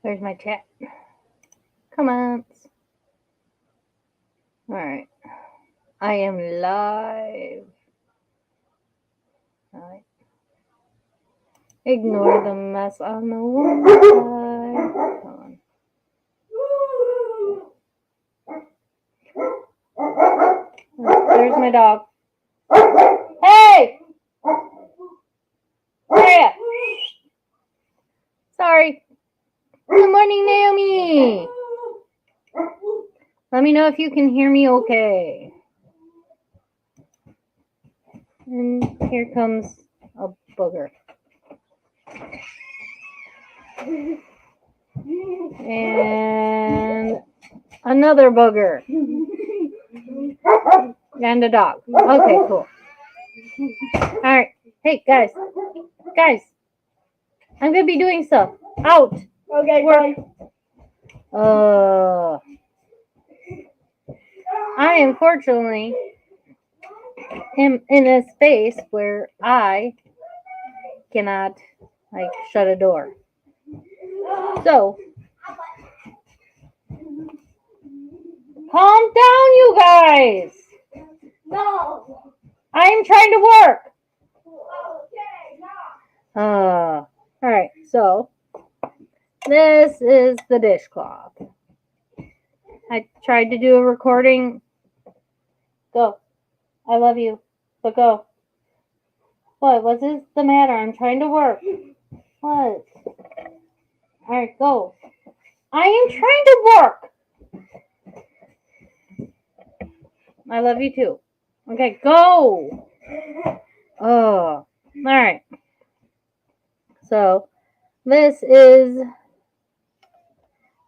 Where's my chat? Comments. Alright. I am live. Alright. Ignore the mess on the one side. Hold on. There's my dog. Hey! Hey! Sorry. Good morning, Naomi. Let me know if you can hear me okay. And here comes a booger. And another booger. And a dog. Okay, cool. Alright. Hey, guys. Guys. I'm going to be doing stuff. Out. Okay, Work. I unfortunately am in a space where I cannot, shut a door. So, calm down, you guys. No. I am trying to work. Okay, no. Alright, so this is the dishcloth. I tried to do a recording. Go. I love you. But go. What? What's the matter? I'm trying to work. What? Alright, go. I am trying to work. I love you too. Okay, go. Alright. So, this is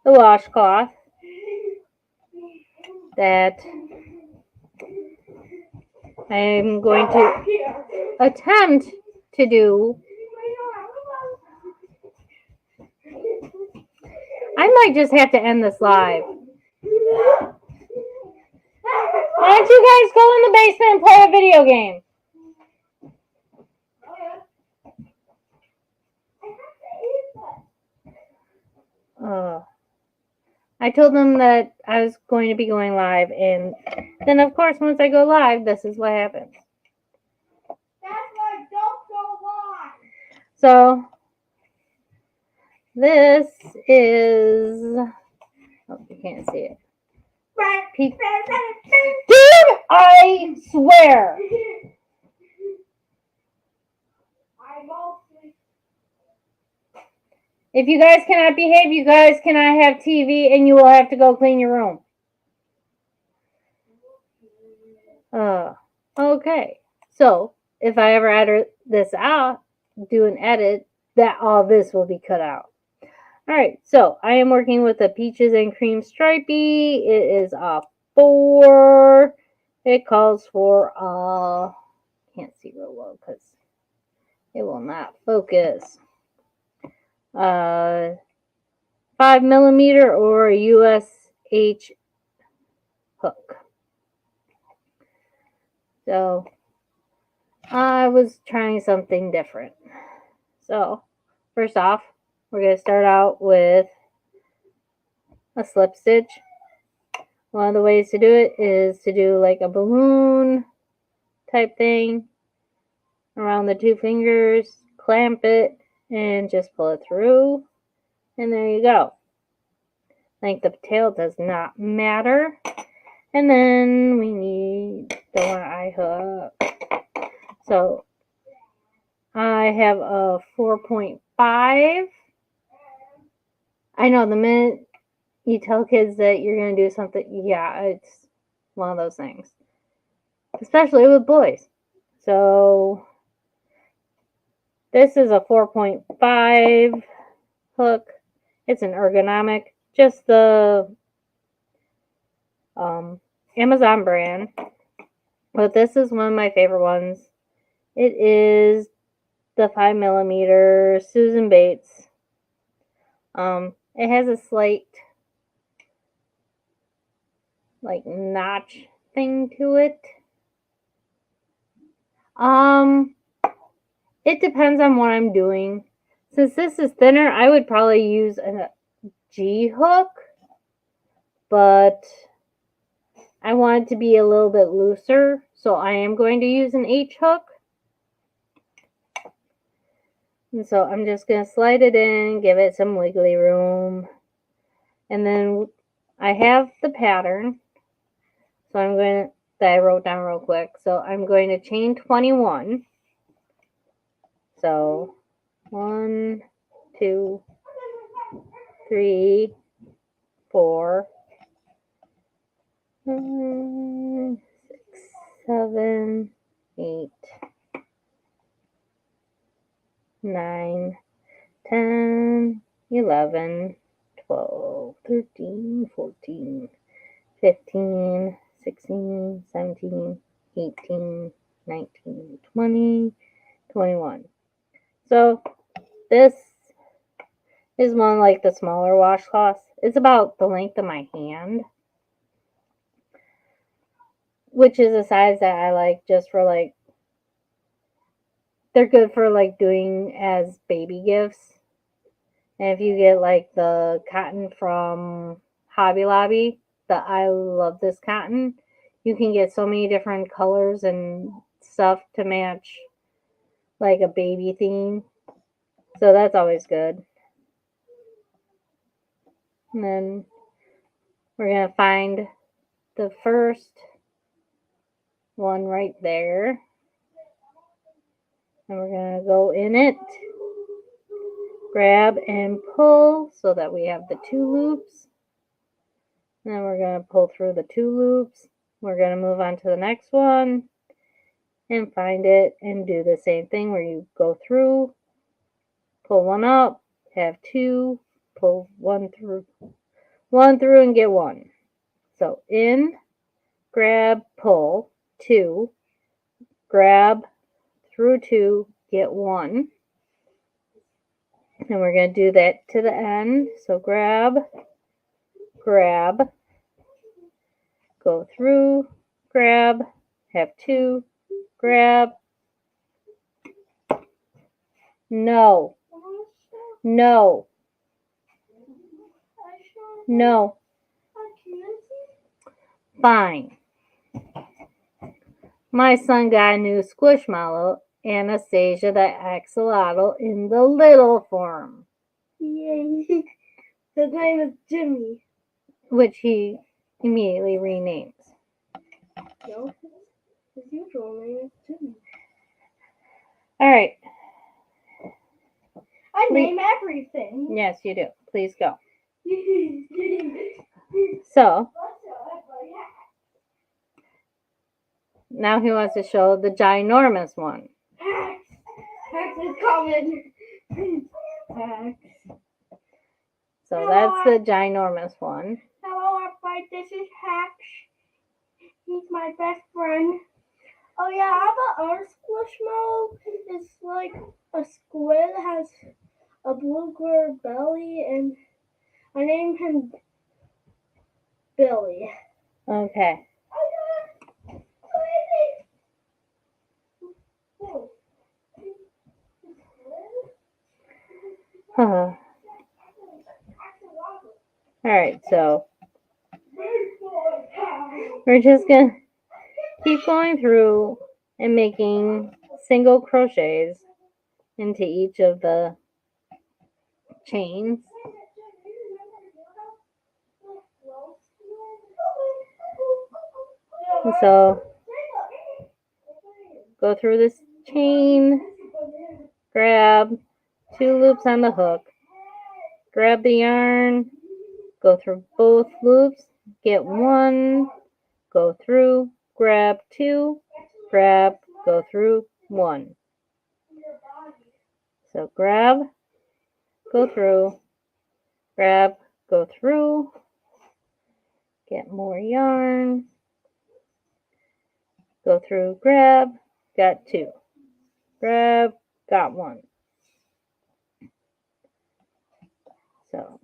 the washcloth that I'm going to attempt to do. I might just have to end this live. Why don't you guys go in the basement and play a video game? I told them that I was going to be going live, and then of course once I go live, this is what happens. That's why don't go on. So this is, oh, you can't see it. Dude, I swear. If you guys cannot behave, you guys cannot have TV, and you will have to go clean your room. Okay. So, if I ever edit this out, do an edit, that all this will be cut out. Alright, so I am working with a Peaches and Cream Stripey. It is a 4. It calls for, can't see real well because it will not focus. 5mm or a USH hook. So, I was trying something different. So, first off, we're going to start out with a slip stitch. One of the ways to do it is to do like a balloon type thing around the 2 fingers, clamp it, and just pull it through. And there you go. Length of tail does not matter. And then we need the one eye hook. So I have a 4.5. I know the minute you tell kids that you're going to do something, yeah, it's one of those things. Especially with boys. So this is a 4.5 hook. It's an ergonomic. Just the Amazon brand. But this is one of my favorite ones. It is the 5mm Susan Bates. It has a slight notch thing to it. It depends on what I'm doing. Since this is thinner, I would probably use a G hook, but I want it to be a little bit looser, so I am going to use an H hook. And so I'm just going to slide it in, give it some wiggly room. And then I have the pattern, so I'm going to, that I wrote down real quick. So I'm going to chain 21. So 1, 2, 3, 4, 5, 6, 7, 8, 9, 10, 11, 12, 13, 14, 15, 16, 17, 18, 19, 20, 21. So this is one like the smaller washcloths. It's about the length of my hand, which is a size that I like just for like, they're good for like doing as baby gifts. And if you get like the cotton from Hobby Lobby, I love this cotton. You can get so many different colors and stuff to match like a baby theme. So that's always good. And then we're going to find the first one right there. And we're going to go in it, grab and pull so that we have the 2 loops. Then we're going to pull through the 2 loops. We're going to move on to the next one and find it and do the same thing where you go through, pull one up, have 2, pull one through and get 1. So in, grab, pull, 2, grab, through 2, get 1. And we're going to do that to the end. So grab, grab, go through, grab, have 2, grab. No. No. No. Fine. My son got a new Squishmallow, Anastasia the Axolotl, in the little form. Yay. His name is Jimmy. Which he immediately renames. No, his usual name is Jimmy. Alright. I name everything. Yes, you do. Please go. So, now he wants to show the ginormous one. Hex is coming. Hex. So that's the ginormous one. Hello, everybody. This is Hex. He's my best friend. Oh yeah, I have an art squishmallow. It's like a squid that has a blue-green belly, and I named him Billy. Okay. Alright, so we're just going to keep going through and making single crochets into each of the chains. And so go through this chain, grab 2 loops on the hook, grab the yarn, go through both loops, get 1, go through, grab 2, grab, go through 1. So grab, go through, grab, go through, get more yarn, go through, grab, got 2, grab, got 1. So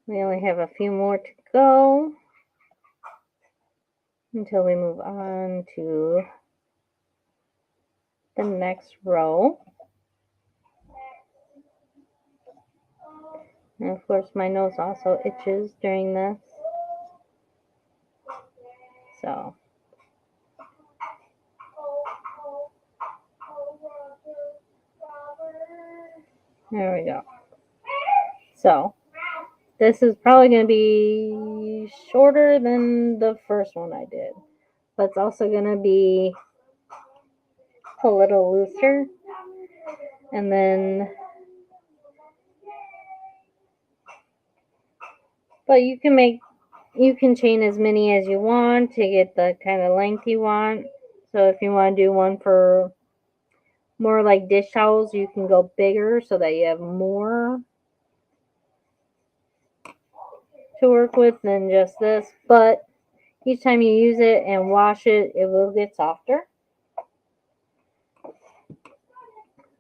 we only have a few more to go until we move on to the next row. And of course my nose also itches during this. So there we go. So this is probably going to be shorter than the first one I did. But it's also going to be a little looser. And then, but you can chain as many as you want to get the kind of length you want. So if you want to do one for more like dish towels, you can go bigger so that you have more to work with than just this. But each time you use it and wash it, it will get softer.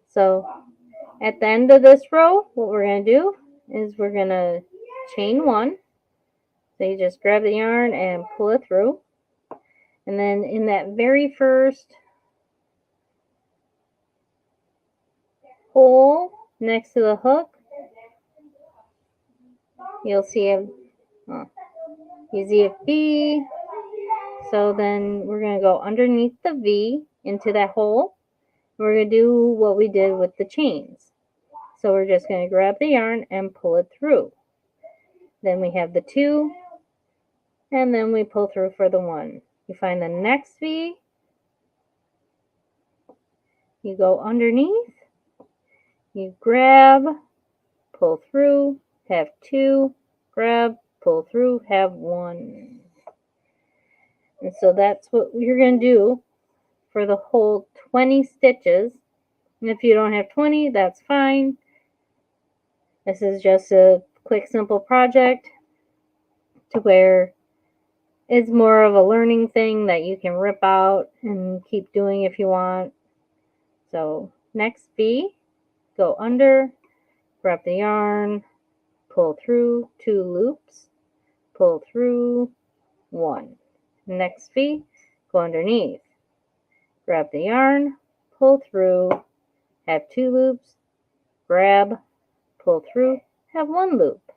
So at the end of this row, what we're going to do is we're going to chain one. So you just grab the yarn and pull it through. And then in that very first hole next to the hook, you'll see a V. So then we're going to go underneath the V into that hole. We're going to do what we did with the chains. So we're just going to grab the yarn and pull it through. Then we have the 2, and then we pull through for the 1. You find the next V, you go underneath, you grab, pull through, have 2, grab, pull through, have 1. And so that's what you're going to do for the whole 20 stitches. And if you don't have 20, that's fine. This is just a quick, simple project to where it's more of a learning thing that you can rip out and keep doing if you want. So next V, go under, grab the yarn, pull through 2 loops, pull through 1. Next V, go underneath, grab the yarn, pull through, have 2 loops, grab, pull through, have 1 loop,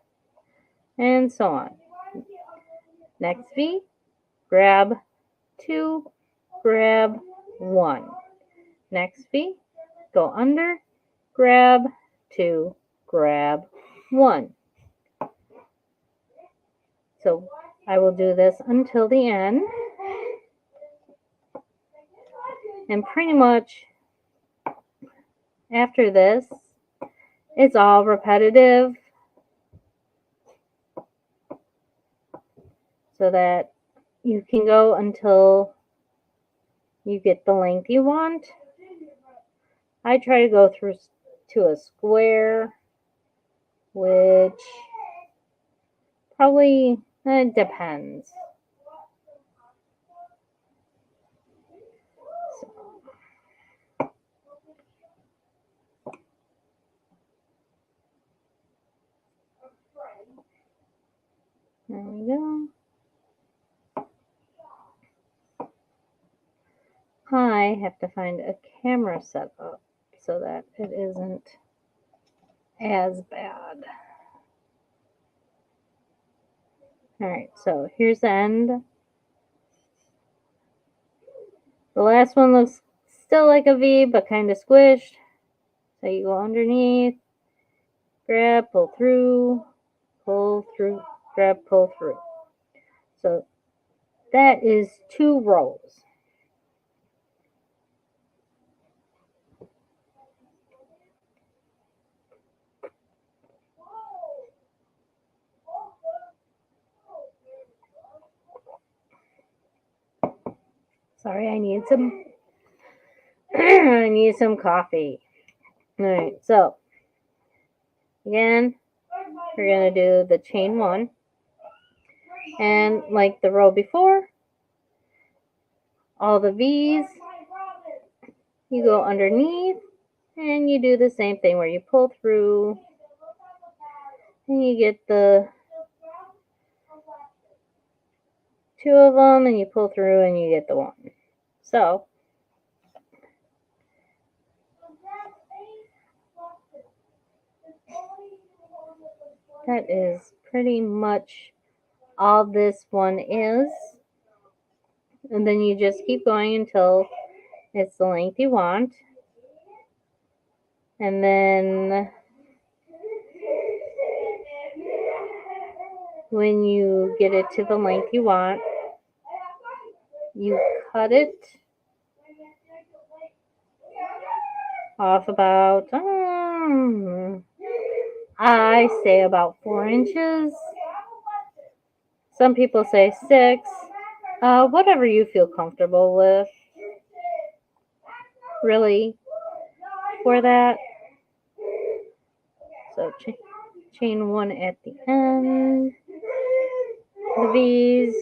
and so on. Next V, grab 2, grab 1. Next V, go under, grab 2, grab 1. So I will do this until the end. And pretty much after this, it's all repetitive so that you can go until you get the length you want. I try to go through to a square, which probably depends. There we go. I have to find a camera setup so that it isn't as bad. Alright, so here's the end. The last one looks still like a V, but kind of squished. So you go underneath, grab, pull through, grab, pull through. So that is 2 rows. Sorry, I need some I need some coffee. Alright, so again, we're going to do the chain 1. And like the row before, all the V's, you go underneath and you do the same thing where you pull through and you get the 2 of them and you pull through and you get the 1. So that is pretty much all this one is. And then you just keep going until it's the length you want. And then when you get it to the length you want, you cut it off about, I say about 4 inches. Some people say 6. Whatever you feel comfortable with, really, for that. So chain 1 at the end, the V's,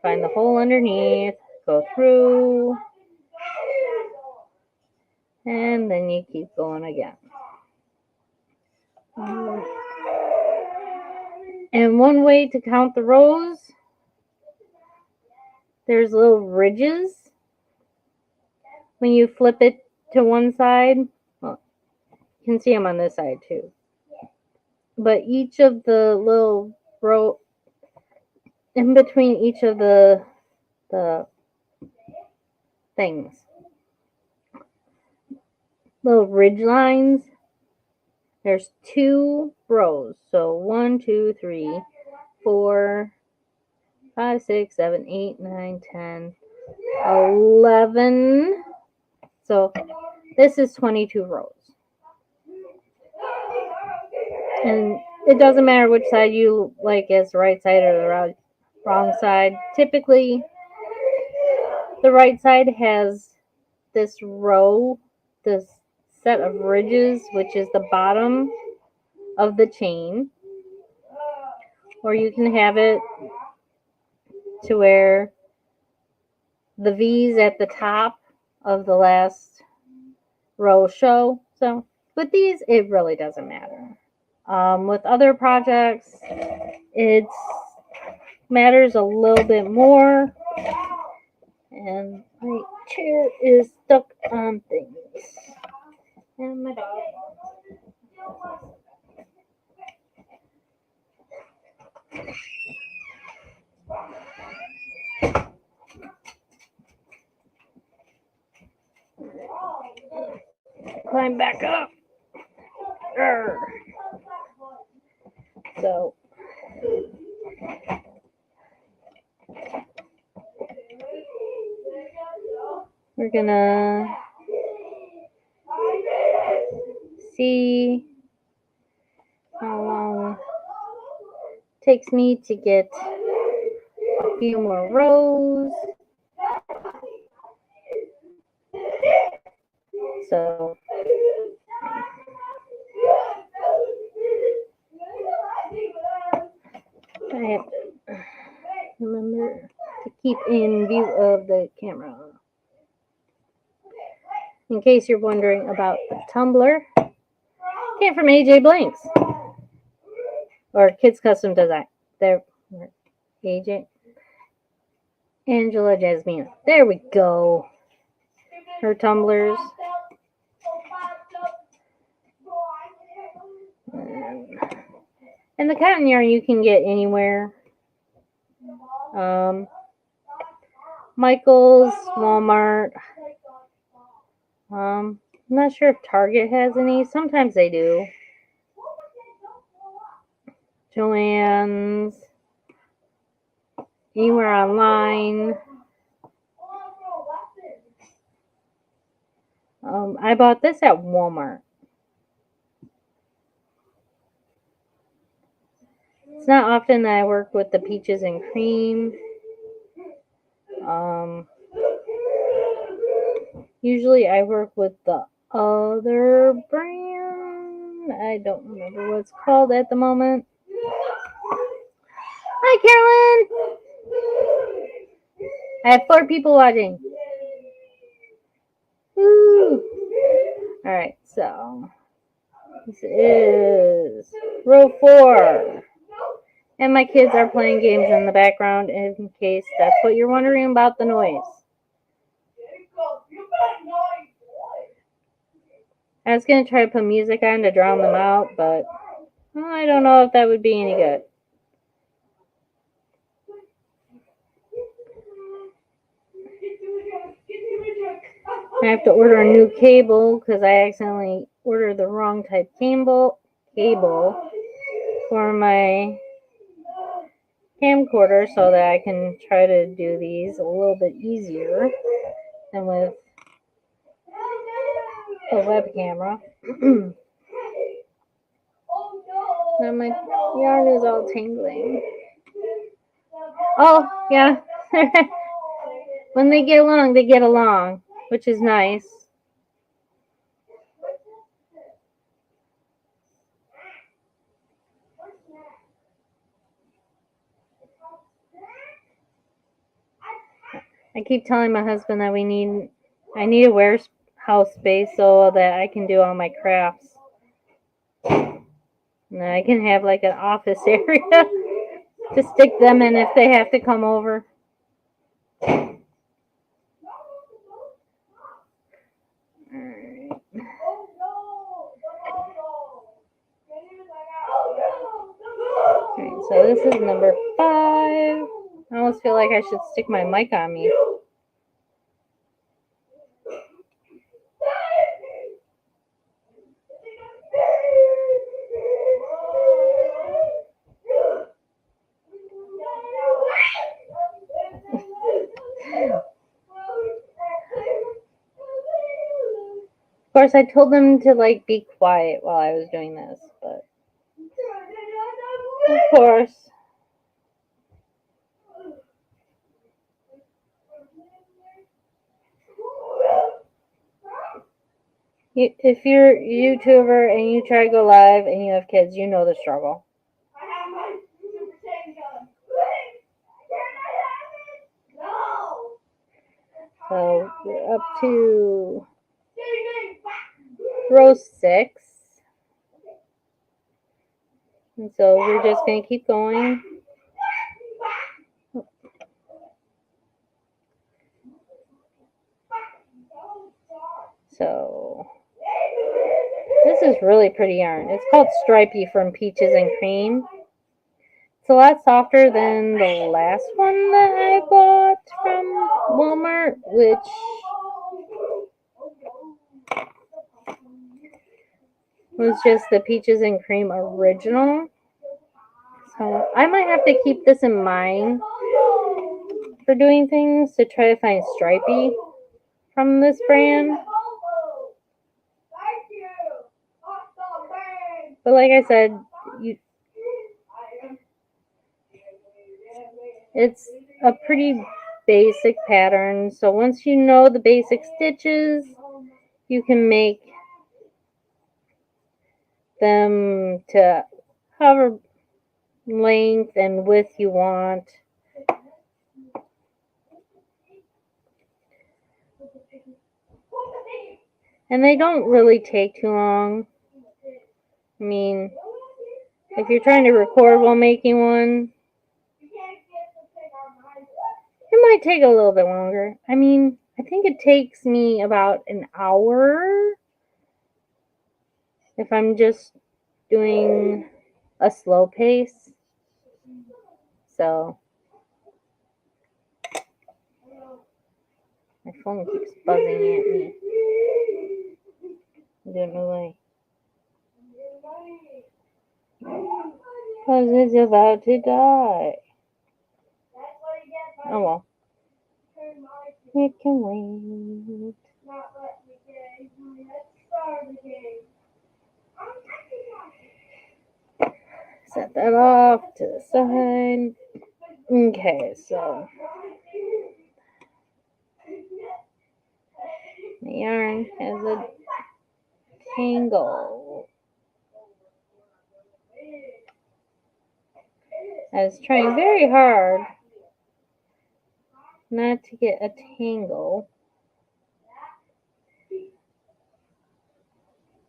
find the hole underneath, go through, and then you keep going again. And one way to count the rows, there's little ridges. When you flip it to one side, well, you can see them on this side too. But each of the little row, in between each of the things, little ridge lines, there's 2 rows. So 1, 2, 3, 4, 5, 6, 7, 8, 9, 10, 11. So this is 22 rows. And it doesn't matter which side you like as the right side or the wrong side. Typically, the right side has this row, this set of ridges, which is the bottom of the chain. Or you can have it to where the V's at the top of the last row show. So with these, it really doesn't matter. With other projects, it matters a little bit more. And my chair is stuck on things. And my dog. Climb back up. So we're gonna see how long it takes me to get a few more rows. So I have to remember to keep in view of the camera. In case you're wondering about the tumbler, came from AJ Blanks or Kids Custom Design. There, AJ, Angela Jasmine. There we go. Her tumblers. And the cotton yarn you can get anywhere. Michael's, Walmart. I'm not sure if Target has any. Sometimes they do. Joann's. Anywhere online. I bought this at Walmart. It's not often that I work with the peaches and cream. Usually I work with the other brand. I don't remember what it's called at the moment. Hi, Carolyn. I have 4 people watching. Woo. All right, so this is row 4. And my kids are playing games in the background in case that's what you're wondering about the noise. I was going to try to put music on to drown them out, but Well, I don't know if that would be any good. I have to order a new cable because I accidentally ordered the wrong type cable for my camcorder so that I can try to do these a little bit easier than with a web camera. Now my yarn is all tingling. Oh, yeah. When they get along, which is nice. I keep telling my husband that I need a warehouse space so that I can do all my crafts. And I can have like an office area to stick them in if they have to come over. Alright. Alright, so this is number 5. I almost feel like I should stick my mic on me. Of course, I told them to like be quiet while I was doing this, but of course. If you're a YouTuber and you try to go live and you have kids, you know the struggle. So we're up to row 6. And so we're just going to keep going. So this is really pretty yarn. It's called Stripey from Peaches and Cream. It's a lot softer than the last one that I bought from Walmart, which was just the Peaches and Cream original. So I might have to keep this in mind for doing things to try to find Stripey from this brand. But like I said, it's a pretty basic pattern. So once you know the basic stitches, you can make them to however length and width you want. And they don't really take too long. I mean, if you're trying to record while making one, it might take a little bit longer. I mean, I think it takes me about an hour if I'm just doing a slow pace. So my phone keeps buzzing at me. I don't know why. Because it's about to die. Oh well. It can wait. Set that off to the side. Okay, so the yarn has a tangle. I was trying very hard not to get a tangle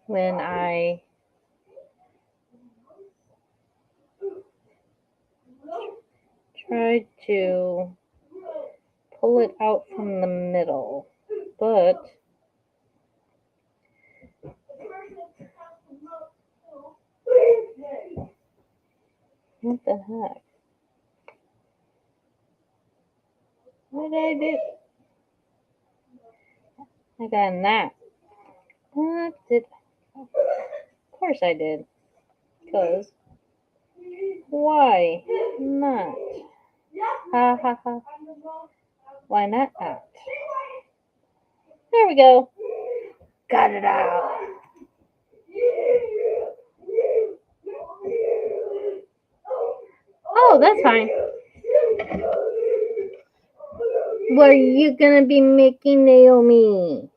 when I tried to pull it out from the middle, but What the heck? What did I do? I got a knot. What did... Of course I did. Because... Why not? Ha ha ha. Why not out? There we go. Got it out. Oh, that's fine. What are you gonna be making, Naomi?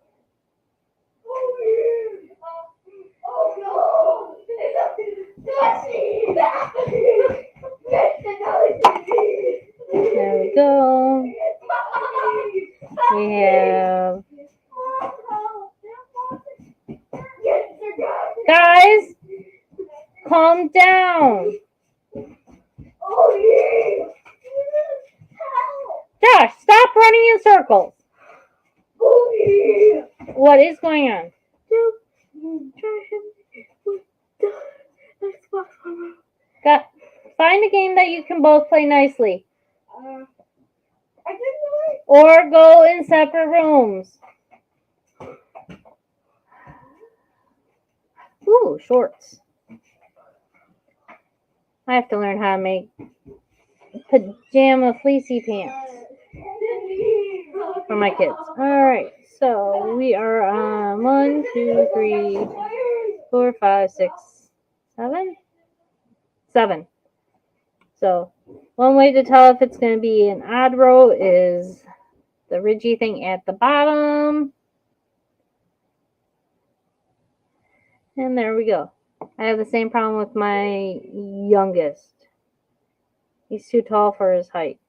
There we go. We have... Guys, calm down. Josh, stop running in circles. What is going on? Find a game that you can both play nicely. Or go in separate rooms. Ooh, shorts. I have to learn how to make pajama fleecy pants for my kids. Alright, so we are on 1, 2, 3, 4, 5, 6, 7? 7. So one way to tell if it's going to be an odd row is the ridgy thing at the bottom. And there we go. I have the same problem with my youngest. He's too tall for his height.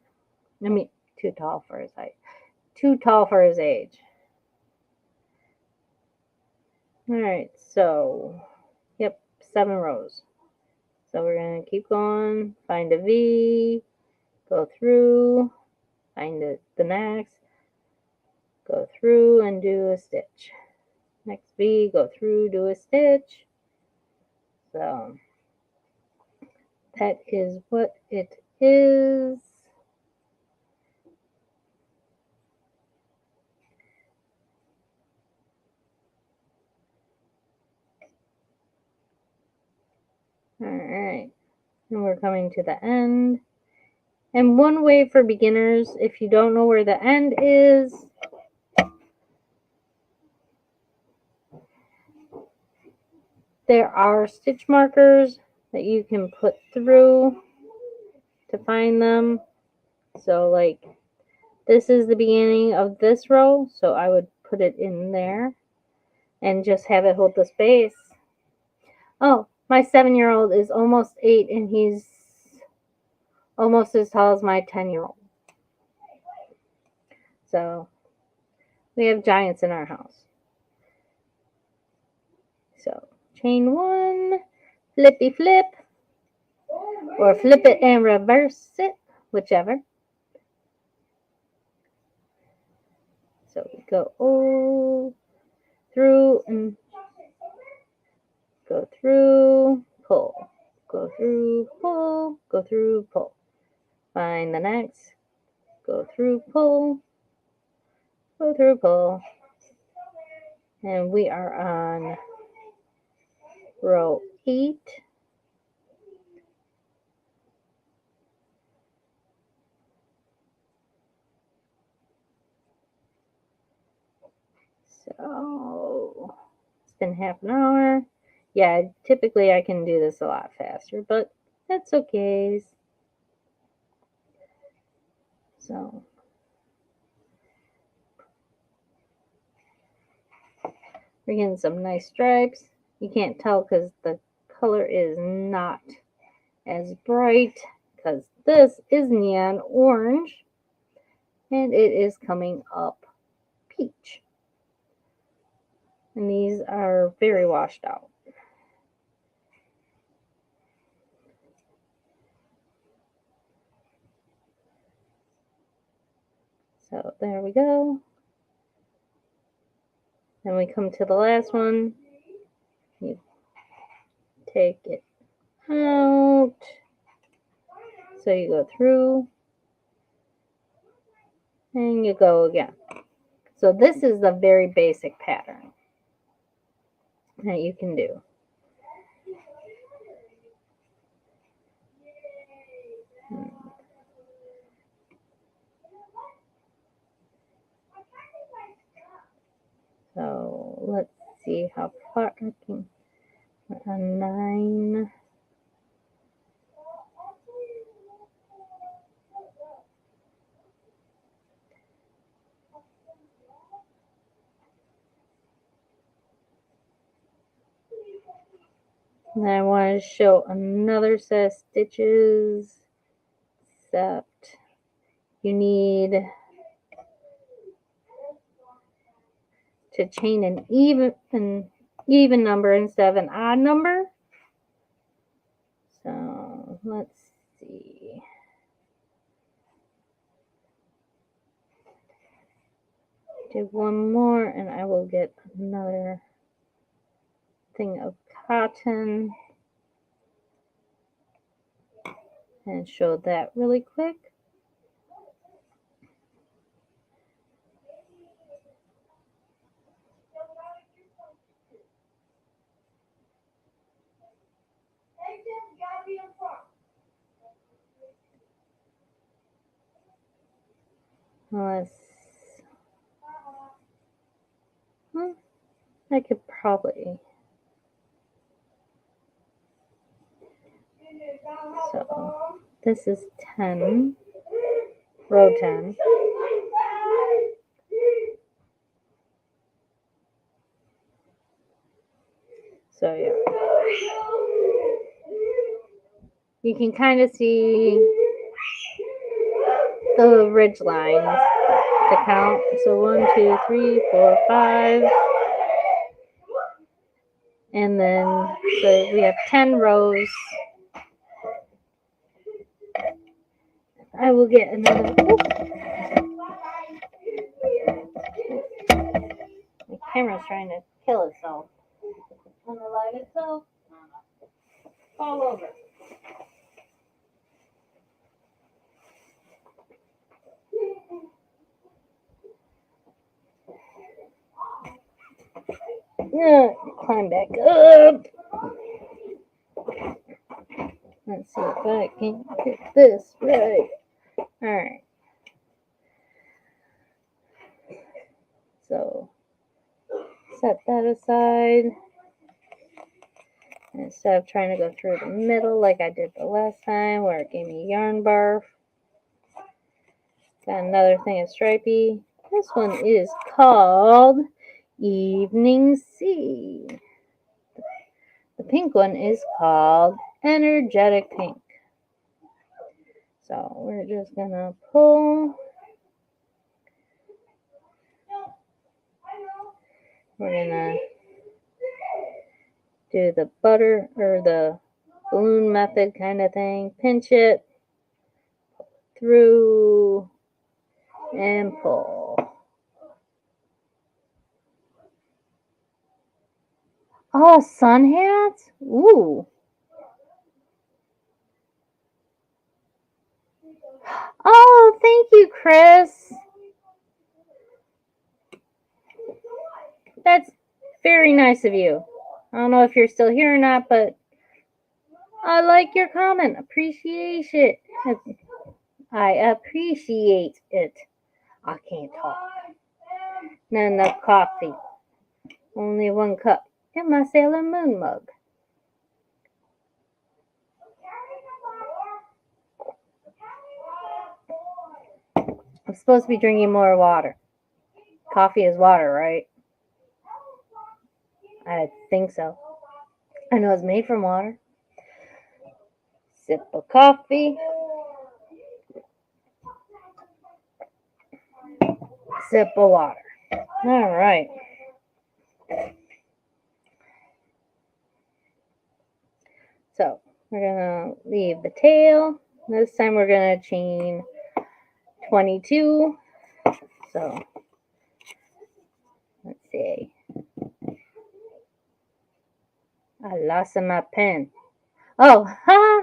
I mean, too tall for his height. Too tall for his age. Alright, so, yep, 7 rows. So we're going to keep going, find a V, go through, find the next, go through and do a stitch. Next V, go through, do a stitch. So that is what it is. Alright, and we're coming to the end. And one way for beginners, if you don't know where the end is, there are stitch markers that you can put through to find them. So like this is the beginning of this row, so I would put it in there and just have it hold the space. Oh, my 7-year-old is almost 8 and he's almost as tall as my 10-year-old. So we have giants in our house. So chain 1, flippy flip, or flip it and reverse it, whichever. So we go through and go through, pull, go through, pull, go through, pull. Find the next, go through, pull, go through, pull. And we are on row 8. So it's been half an hour. Yeah, typically I can do this a lot faster, but that's okay. So we're getting some nice stripes. You can't tell because the color is not as bright because this is neon orange and it is coming up peach. And these are very washed out. So there we go. Then we come to the last one. You take it out. So you go through and you go again. So this is the very basic pattern that you can do. So let's see how far I can. A 9. And I want to show another set of stitches, except you need to chain an even number instead of an odd number. So let's see. Do one more and I will get another thing of cotton and show that really quick. I could probably. So this is 10, row 10. So yeah. You can kind of see the ridge lines to count. So 1, 2, 3, 4, 5. And then, so we have 10 rows. I will get another. My camera's trying to kill itself. Unalive itself. Fall over. Yeah, climb back up. Let's see if I can get this right. Alright. So, set that aside. Instead of trying to go through the middle like I did the last time where it gave me yarn barf. Got another thing of stripey. This one is called Evening Sea. The pink one is called Energetic Pink. So we're just gonna pull. We're gonna do the butter or the balloon method kind of thing. Pinch it through and pull. Oh, sun hats? Ooh. Oh, thank you, Chris. That's very nice of you. I don't know if you're still here or not, but I like your comment. Appreciate it. I appreciate it. I can't talk. Not enough coffee. Only 1 cup in my Sailor Moon mug. I'm supposed to be drinking more water. Coffee is water, right? I think so. I know it's made from water. Sip of coffee. Sip of water. All right. So we're going to leave the tail. This time we're going to chain 22. So let's see. I lost my pen. Oh, ha!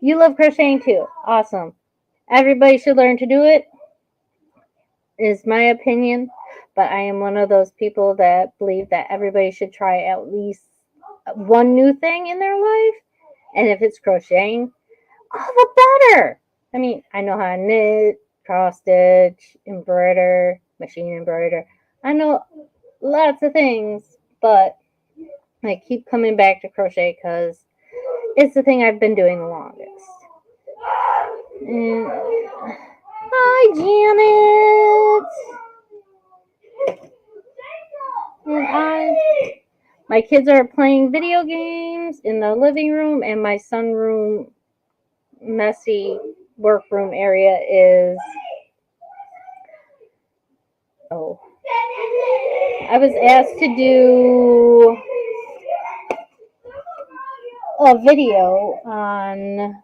You love crocheting too. Awesome. Everybody should learn to do it, is my opinion. But I am one of those people that believe that everybody should try at least one new thing in their life. And if it's crocheting, all the better. I mean, I know how to knit, cross stitch, embroider, machine embroider. I know lots of things, but I keep coming back to crochet because it's the thing I've been doing the longest. And, hi, Janet. And my kids are playing video games in the living room, and my sunroom, messy workroom area is. Oh. I was asked to do a video on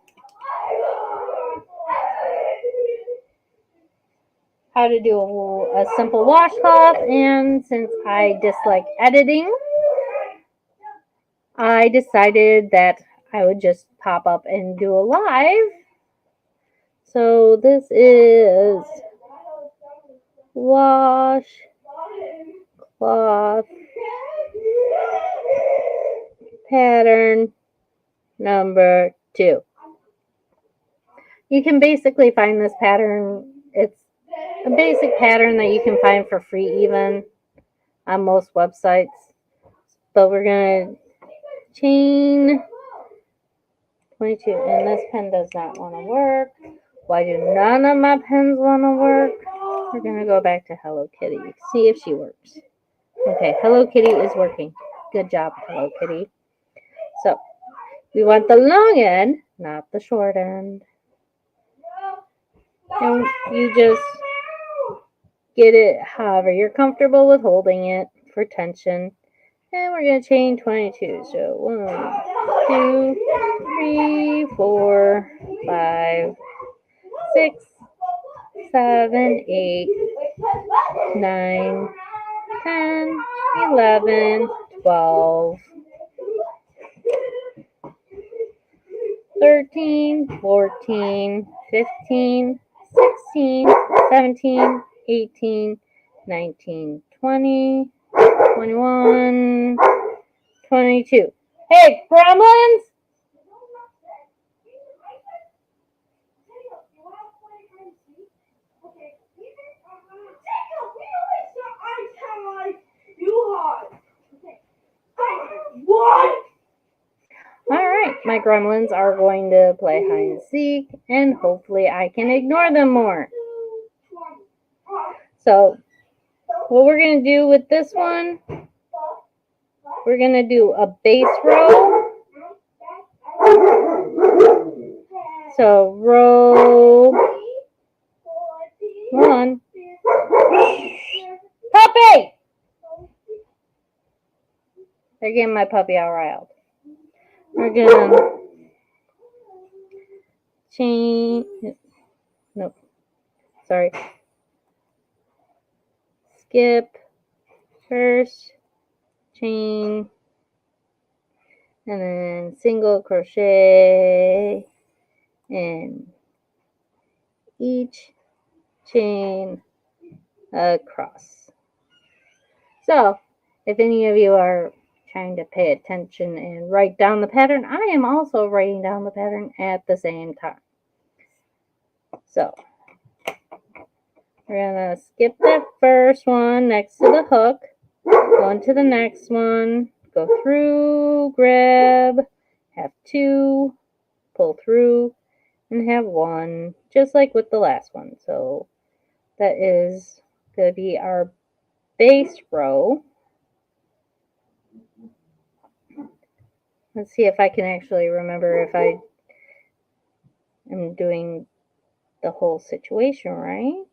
how to do a simple washcloth, and since I dislike editing, I decided that I would just pop up and do a live. So this is washcloth pattern number 2. You can basically find this pattern. It's a basic pattern that you can find for free even on most websites. But we're going to chain 22, and this pen does not want to work. Why do none of my pens want to work? We're going to go back to Hello Kitty, see if she works. Okay, Hello Kitty is working. Good job, Hello Kitty. So, we want the long end, not the short end. And you just get it however you're comfortable with holding it for tension. And we're going to chain 22. So 1, 2, 3, 4, 5, 6, 7, 8, 9, 10, 11, 12, 13, 14, 15, 16, 17, 18, 19, 20, 21, 22. Hey, gremlins! What? Alright, my gremlins are going to play hide and seek, and hopefully I can ignore them more. So, what we're going to do with this one, we're going to do a base row. So, row 1. Puppy! They're getting my puppy all riled. We're going to chain, nope, sorry, skip, first, chain, and then single crochet in each chain across. So, if any of you are trying to pay attention and write down the pattern, I am also writing down the pattern at the same time. So, we're going to skip that first one next to the hook, go into the next one, go through, grab, have 2, pull through, and have 1, just like with the last one. So, that is going to be our base row. Let's see if I can actually remember if I am doing the whole situation right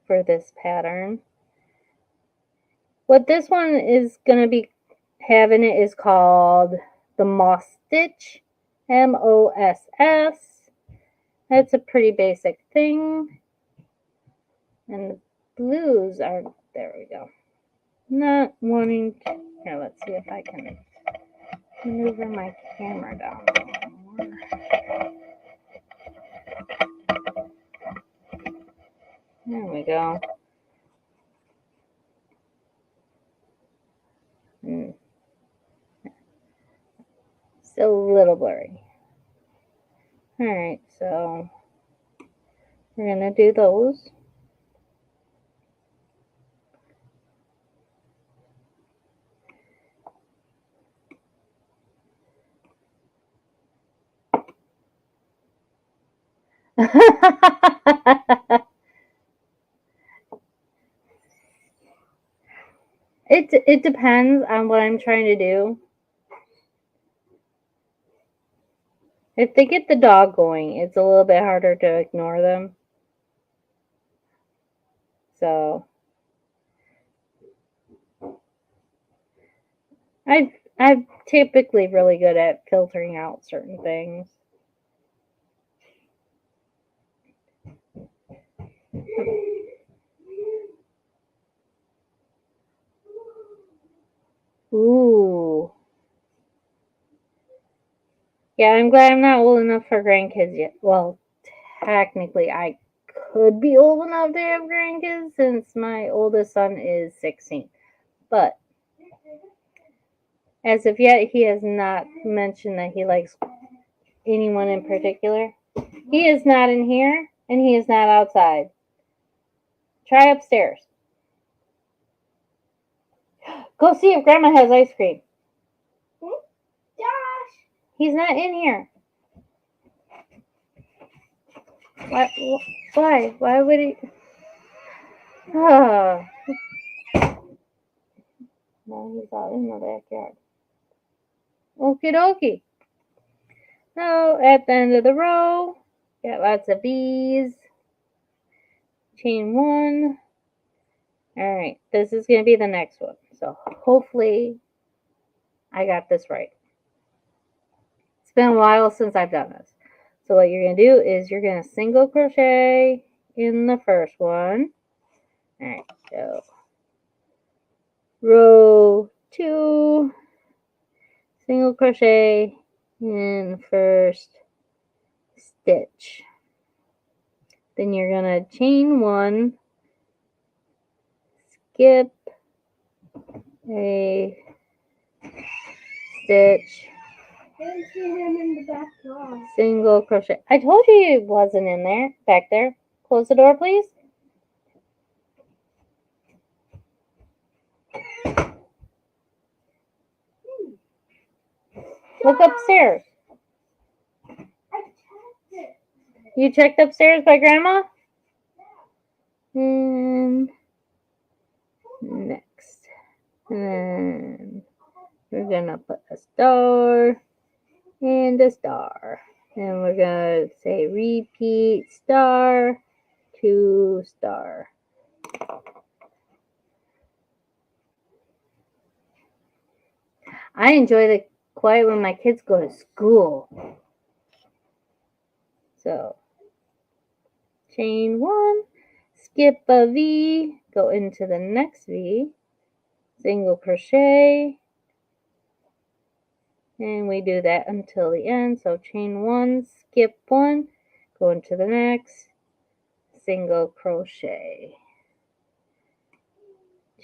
for this pattern. What this one is going to be having it is called the moss stitch, MOSS. That's a pretty basic thing. And the blues are, there we go. Not wanting to, here, let's see if I can maneuver my camera down a little more. There we go. Still a little blurry. Alright, so we're going to do those. It depends on what I'm trying to do. If they get the dog going, it's a little bit harder to ignore them. So I'm typically really good at filtering out certain things. Ooh. Yeah, I'm glad I'm not old enough for grandkids yet. Well, technically, I could be old enough to have grandkids since my oldest son is 16. But as of yet, he has not mentioned that he likes anyone in particular. He is not in here, and he is not outside. Try upstairs. Go see if Grandma has ice cream. Josh! He's not in here. Why? Why would he? Oh. No, he's out in the backyard. Okie dokie. So at the end of the row, got lots of bees. Chain one. Alright, this is going to be the next one. So hopefully I got this right. It's been a while since I've done this. So what you're going to do is you're going to single crochet in the first one. Alright, so row 2, single crochet in first stitch. Then you're going to chain 1, skip a stitch, I see him in the backyard. single crochet. I told you he wasn't in there, back there. Close the door, please. Look upstairs. I checked it. You checked upstairs by Grandma? And next. And then we're going to put a star and a star. And we're going to say repeat star to star. I enjoy the quiet when my kids go to school. So, chain 1, skip a V, go into the next V, single crochet, and we do that until the end. So chain 1, skip 1, go into the next, single crochet.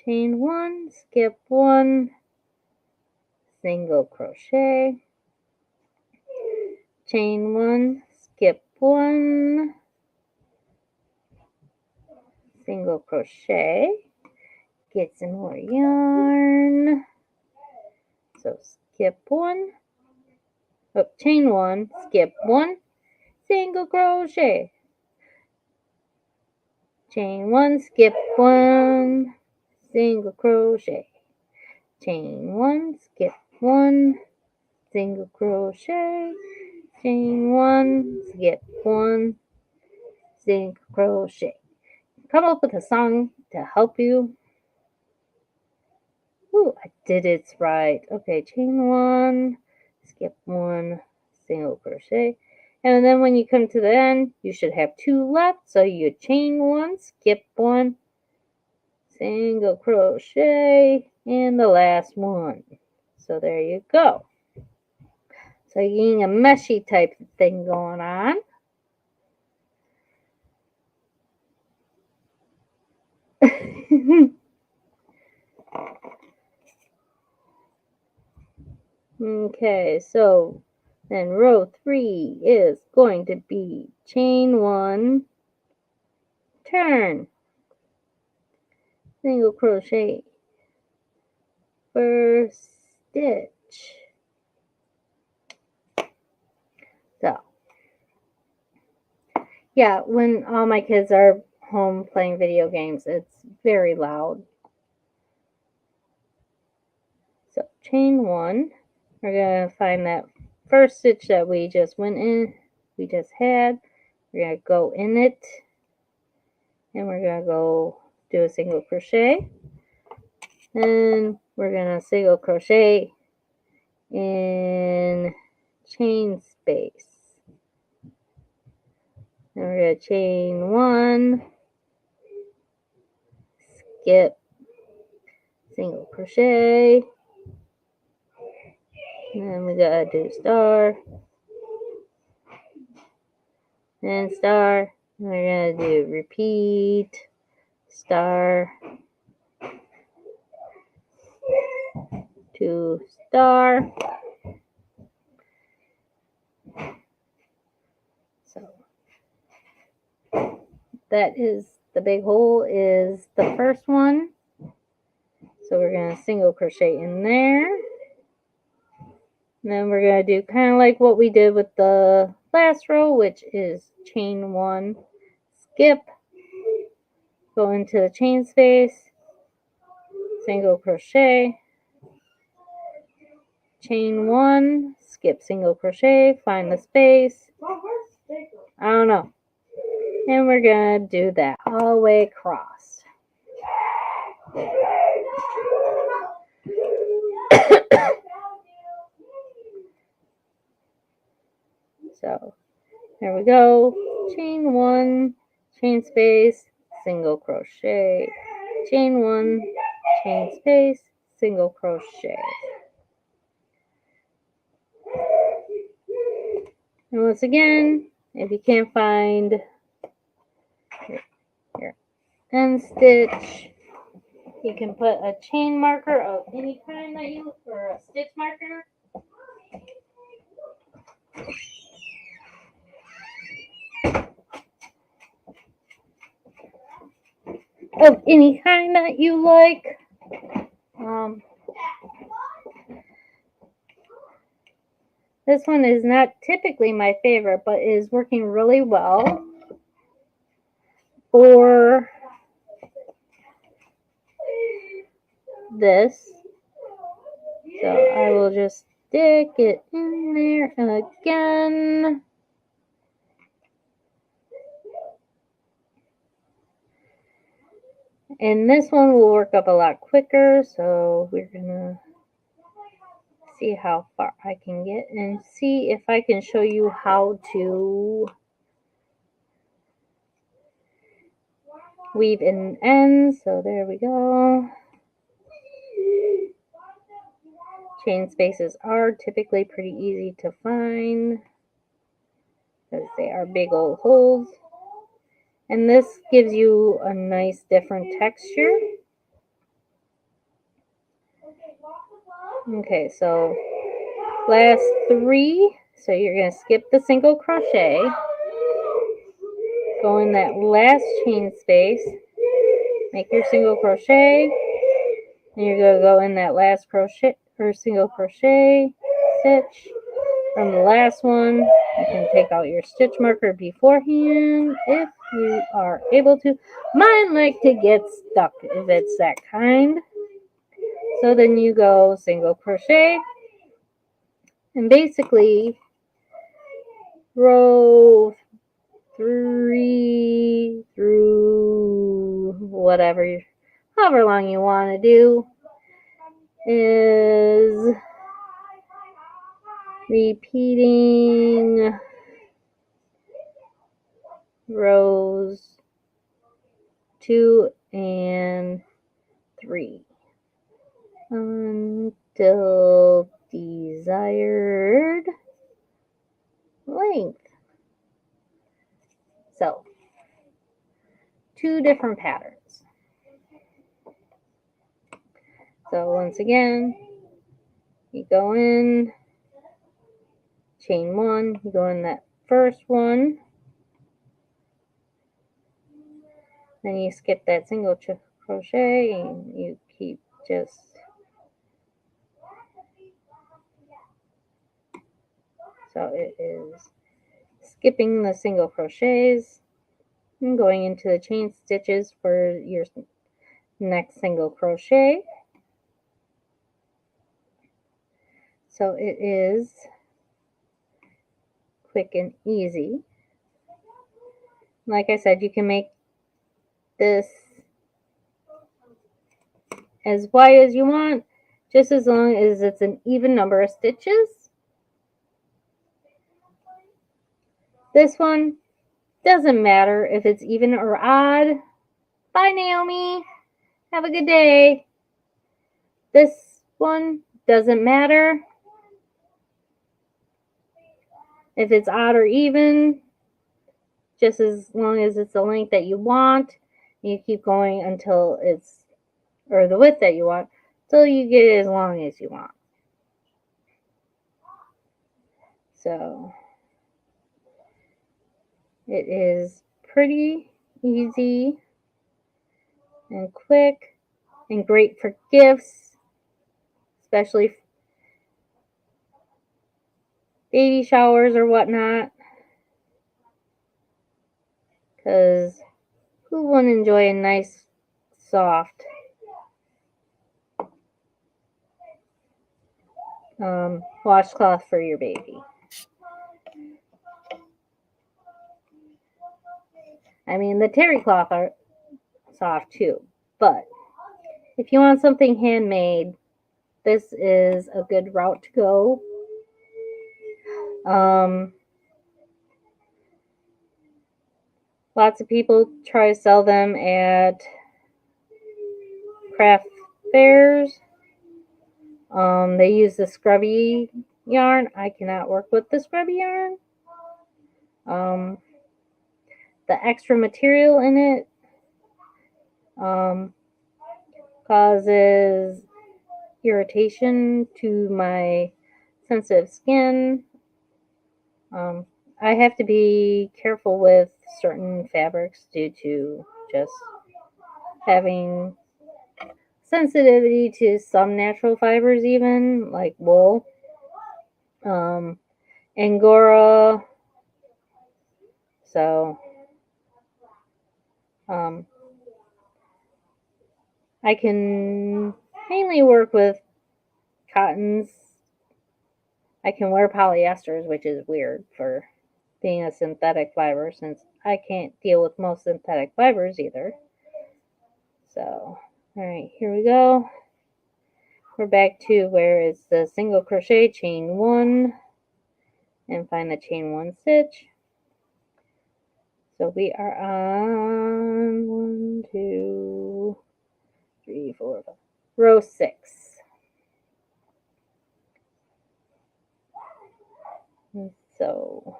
Chain 1, skip 1, single crochet. Chain 1, skip 1, single crochet. Get some more yarn. So skip 1, chain 1, skip 1, single crochet. Chain 1, skip 1, single crochet. Chain 1, skip 1, single crochet. Chain 1, skip 1, single crochet. Come up with a song to help you. Ooh, I did it right. Okay, chain 1, skip 1, single crochet. And then when you come to the end, you should have 2 left. So you chain 1, skip 1, single crochet, and the last one. So there you go. So you're getting a meshy type of thing going on. Okay, so then row 3 is going to be chain 1, turn, single crochet, first stitch. So, yeah, when all my kids are home playing video games, it's very loud. So, chain 1, we're going to find that first stitch that we just went in, we just had. We're going to go in it, and we're going to go do a single crochet. And we're going to single crochet in chain space. And we're going to chain 1, skip, single crochet, and then we gotta do star, and star, and we're gonna do repeat, star, to star. So that is the big hole is the first one. So we're gonna single crochet in there. And then we're going to do kind of like what we did with the last row, which is chain 1, skip, go into the chain space, single crochet, chain 1, skip single crochet, find the space. I don't know. And we're going to do that all the way across. So there we go. Chain 1, chain space, single crochet, chain 1, chain space, single crochet. And once again, if you can't find your end stitch, you can put a chain marker of any kind that you, or a stitch marker. Of any kind that you like. This one is not typically my favorite, but is working really well for this. So I will just stick it in there again. And this one will work up a lot quicker, so we're gonna see how far I can get and see if I can show you how to weave in ends. So there we go. Chain spaces are typically pretty easy to find because they are big old holes. And this gives you a nice different texture. Okay, so last 3. So you're going to skip the single crochet, go in that last chain space, make your single crochet, and you're going to go in that last crochet or single crochet stitch from the last one. You can take out your stitch marker beforehand if you are able to. Mine like to get stuck if it's that kind. So then you go single crochet, and basically row 3 through however long you want to do is repeating rows 2 and 3 until desired. length. So, 2 different patterns. So once again, you go in, chain 1, you go in that first one, then you skip that single crochet and you keep just so it is skipping the single crochets and going into the chain stitches for your next single crochet. So it is quick and easy. Like I said, you can make this as wide as you want, just as long as it's an even number of stitches. This one doesn't matter if it's even or odd. Bye, Naomi. Have a good day. This one doesn't matter if it's odd or even, just as long as it's the length that you want. You keep going until it's, or the width that you want, till you get it as long as you want. So it is pretty easy and quick and great for gifts, especially baby showers or whatnot, because who wouldn't enjoy a nice soft washcloth for your baby? I mean, the terry cloth are soft too, but if you want something handmade, this is a good route to go. Lots of people try to sell them at craft fairs. They use the scrubby yarn. I cannot work with the scrubby yarn. The extra material in it causes irritation to my sensitive skin. I have to be careful with certain fabrics due to just having sensitivity to some natural fibers, even like wool, Angora. So I can mainly work with cottons. I can wear polyesters, which is weird for being a synthetic fiber, since I can't deal with most synthetic fibers either. So, alright, here we go. We're back to where it's the single crochet, chain 1, and find the chain 1 stitch. So we are on 1, 2, 3, 4, 5, row 6. So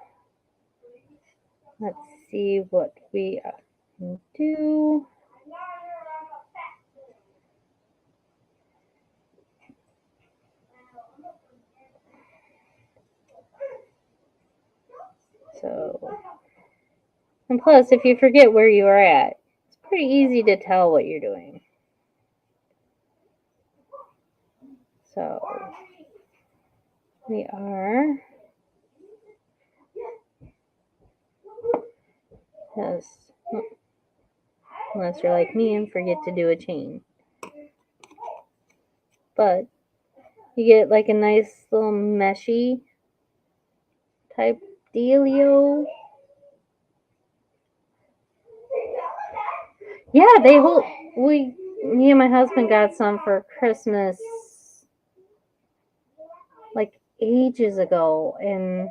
let's see what we can do. So, and plus, if you forget where you are at, it's pretty easy to tell what you're doing. So we are just, unless you're like me and forget to do a chain. But you get like a nice little meshy type dealio. Yeah, they hold. Me and my husband got some for Christmas like ages ago, and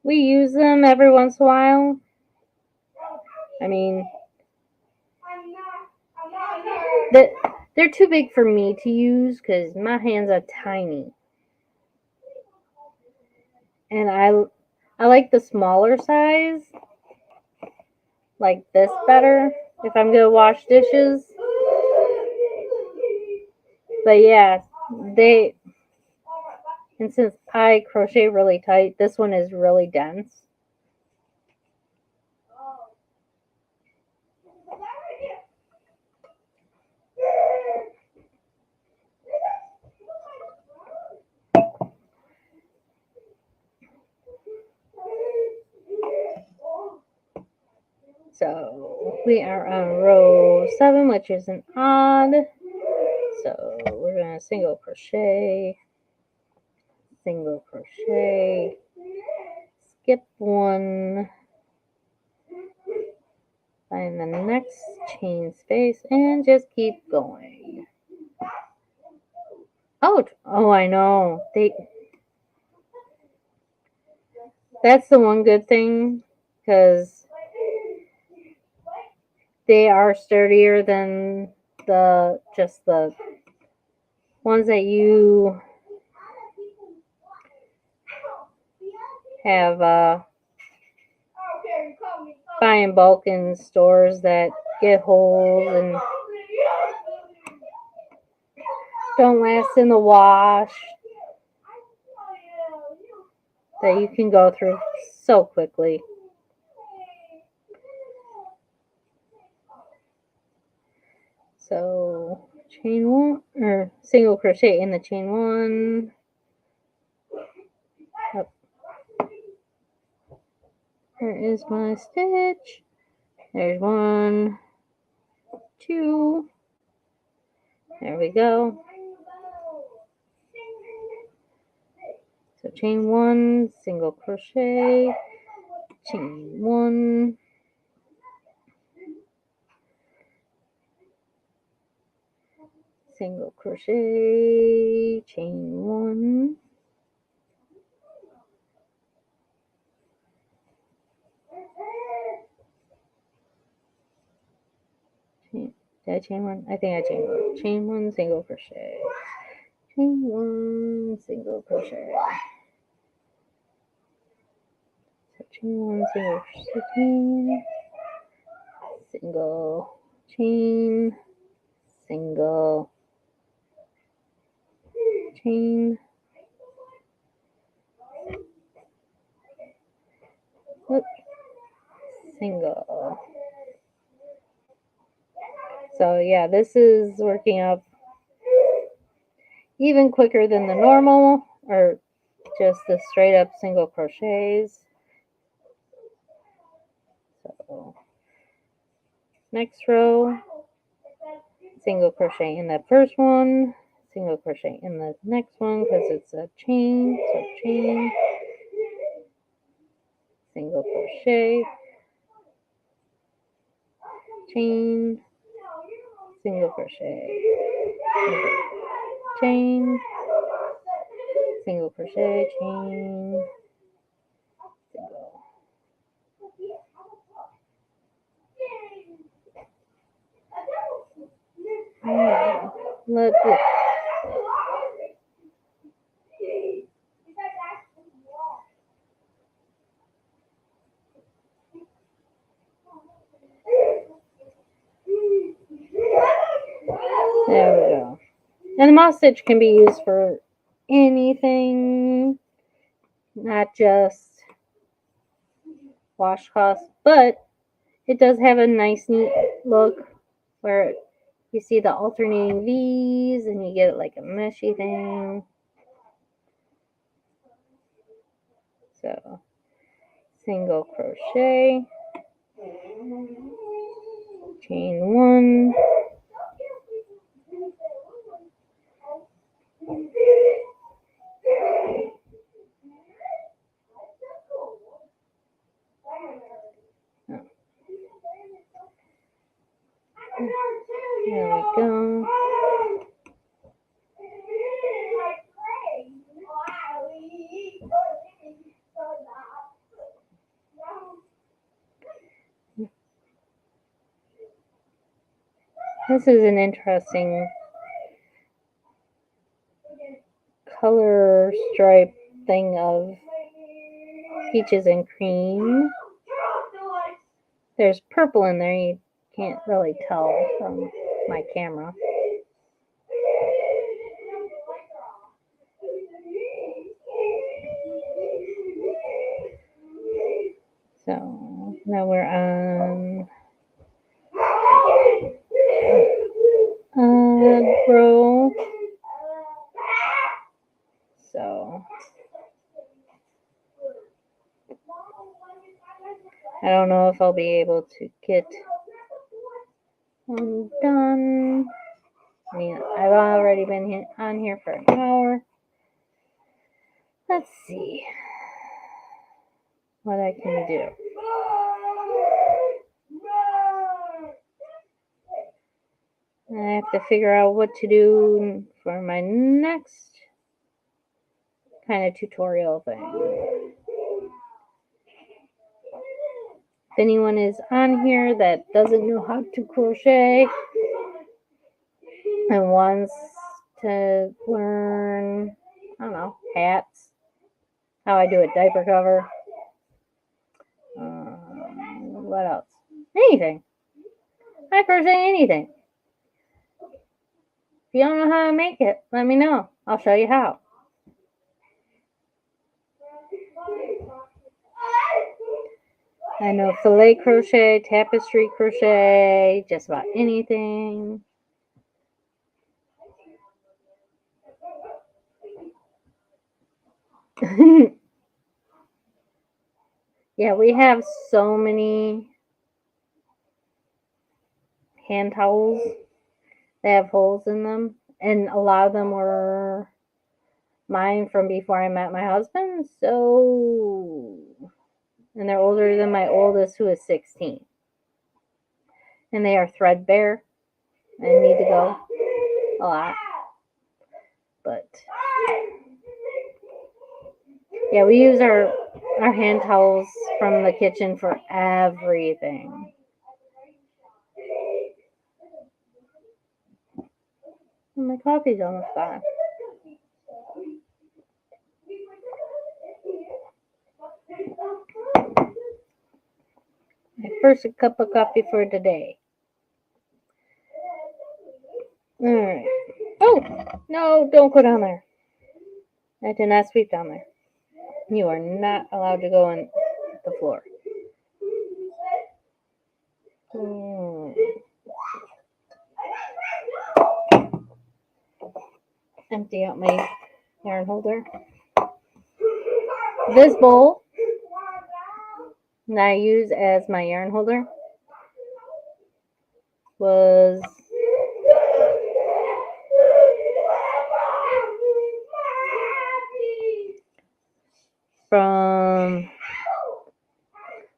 we use them every once in a while. I mean, They're too big for me to use because my hands are tiny. And I like the smaller size, like this better, if I'm going to wash dishes. But yeah, and since I crochet really tight, this one is really dense. So we are on row 7, which is an odd. So we're going to single crochet, skip 1, find the next chain space, and just keep going. Oh, I know. That's the one good thing, because they are sturdier than the ones that you have buy in bulk in stores that get holes and don't last in the wash, that you can go through so quickly. So chain 1 or single crochet in the chain 1. Up. There is my stitch. There's 1, 2. There we go. So chain 1, single crochet, chain 1, single crochet, chain 1, did I chain 1? I think I chain 1. Chain 1, single crochet, chain 1, single crochet. So chain 1, single crochet, single chain, single chain, whoop, single. So yeah, this is working up even quicker than the normal, or just the straight up single crochets. So next row, single crochet in the first one, single crochet in the next one because it's a chain. So chain, single crochet, chain, single crochet, chain, single crochet, chain, single. Let's go. There we go. And the moss stitch can be used for anything, not just washcloth, but it does have a nice, neat look where you see the alternating V's and you get like a meshy thing. So, single crochet, chain 1, there we go. This is an interesting color stripe thing of peaches and cream. There's purple in there. You can't really tell from my camera. So now we're on row. So I don't know if I'll be able to get one done. I mean, I've already been on here for an hour. Let's see what I can do. I have to figure out what to do for my next kind of tutorial thing. If anyone is on here that doesn't know how to crochet and wants to learn, I don't know, hats, how I do a diaper cover, what else? Anything. I crochet anything. If you don't know how to make it, let me know. I'll show you how. I know filet crochet, tapestry crochet, just about anything. Yeah, we have so many hand towels that have holes in them, and a lot of them were mine from before I met my husband, and they're older than my oldest, who is 16. And they are threadbare and need to go a lot. But yeah, we use our hand towels from the kitchen for everything. And my coffee's almost gone. My first cup of coffee for today. Alright. Oh, no, don't go down there. I did not sweep down there. You are not allowed to go on the floor. Empty out my yarn holder. This bowl that I use as my yarn holder was from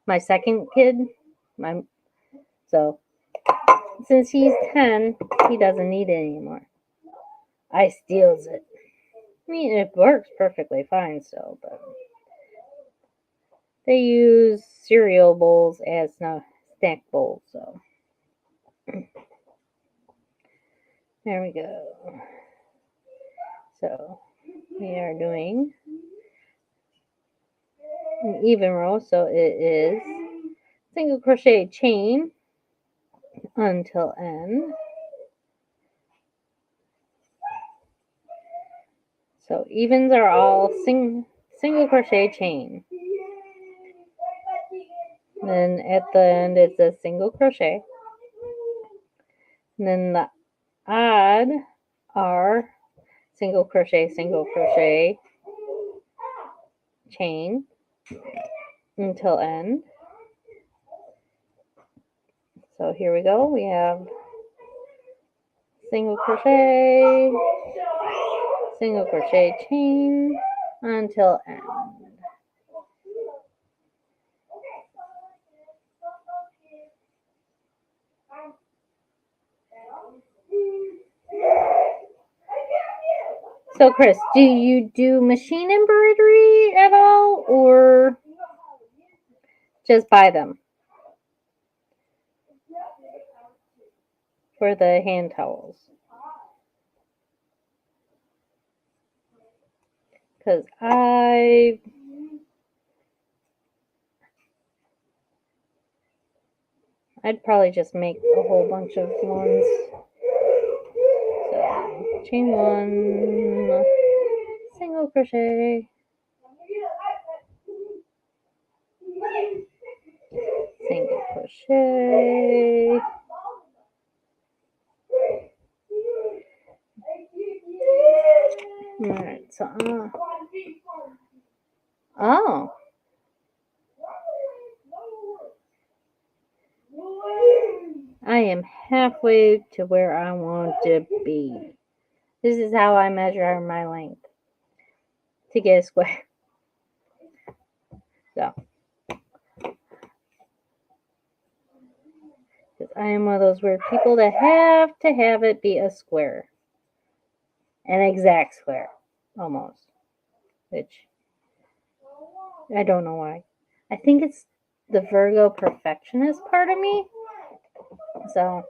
my second kid. So since he's 10, he doesn't need it anymore. I steals it. I mean, it works perfectly fine still, but they use cereal bowls as snack bowls, so there we go. So we are doing an even row, so it is single crochet chain until end. So evens are all single crochet chain. Then at the end it's a single crochet. And then the odd are single crochet, chain until end. So here we go. We have single crochet chain until end. So Chris, do you do machine embroidery at all, or just buy them for the hand towels? because I'd probably just make a whole bunch of ones. So, chain 1, single crochet, single crochet, alright, so, oh, I am halfway to where I want to be. This is how I measure my length to get a square. So, because I am one of those weird people that have to have it be a square. An exact square, almost. Which, I don't know why. I think it's the Virgo perfectionist part of me. So,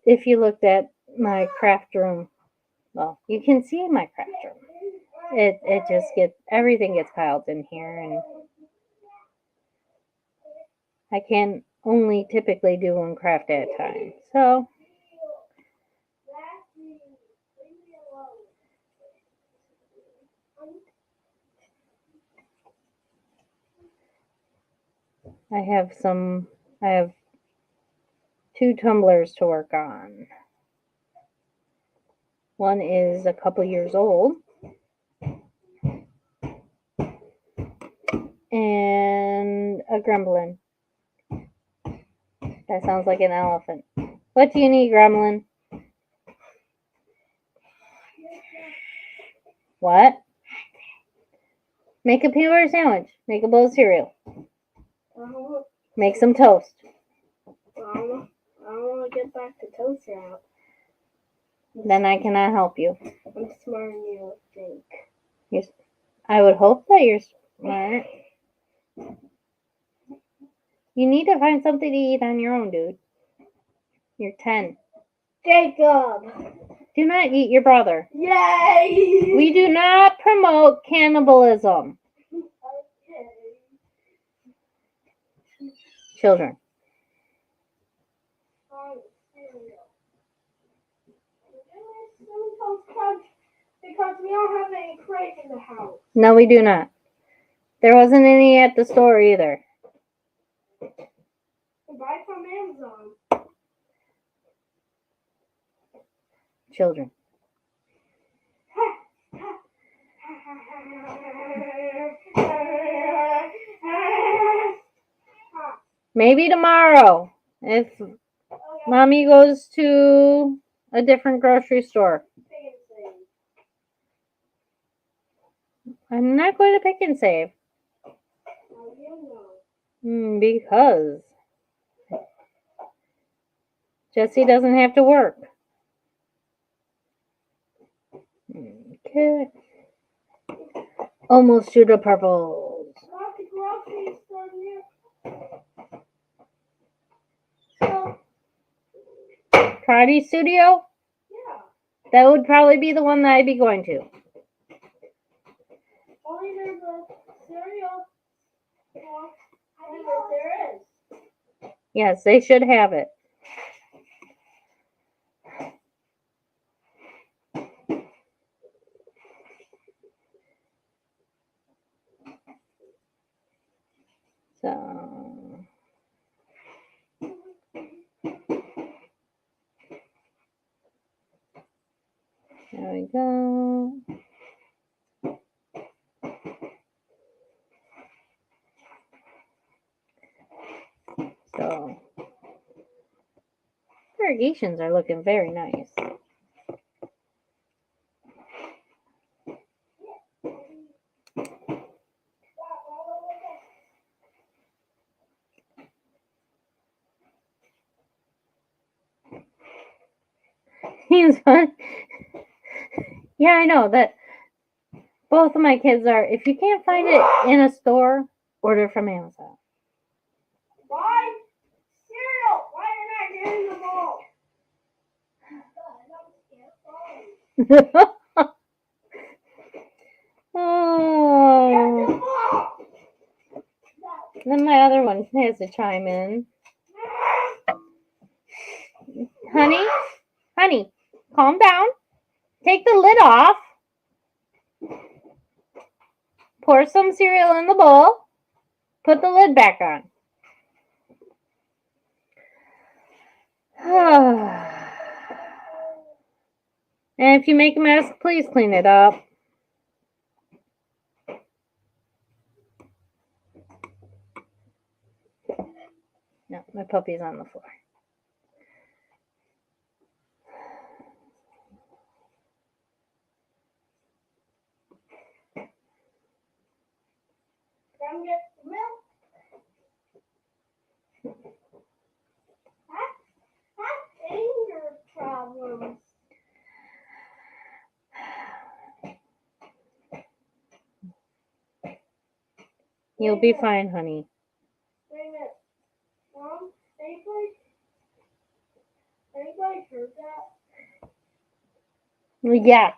if you looked at my craft room, well, you can see my craft room. It just everything gets piled in here, and I can only typically do one craft at a time. So, I have 2 tumblers to work on. One is a couple years old, and a gremlin. That sounds like an elephant. What do you need, gremlin? What? Make a peanut butter sandwich. Make a bowl of cereal. Make some toast. I want to get back to toast route. Then I cannot help you. I'm smarter than you think. I would hope that you're smart. You need to find something to eat on your own, dude. You're 10. Jacob! Do not eat your brother. Yay! We do not promote cannibalism. Okay. Children. Because we don't have any crate in the house. No, we do not. There wasn't any at the store either. Buy from Amazon. Children. Maybe tomorrow, if Mommy goes to a different grocery store. I'm not going to pick and save. Because Jessie doesn't have to work. Okay. Almost to the purples. Karate Studio? Yeah. That would probably be the one that I'd be going to. Only there's a cereal. I know there is. Yes, they should have it. So, there we go. So, variegations are looking very nice. He's fun. Yeah, I know that both of my kids are. If you can't find it in a store, order from Amazon. Why? Cereal! Why are you not getting the ball? Oh. Then my other one has to chime in. Honey, calm down. Take the lid off. Pour some cereal in the bowl. Put the lid back on. And if you make a mess, please clean it up. No, my puppy's on the floor. Come get the milk. That's anger problems. You'll be fine, honey. Wait a minute. Mom, anybody heard that? Yeah.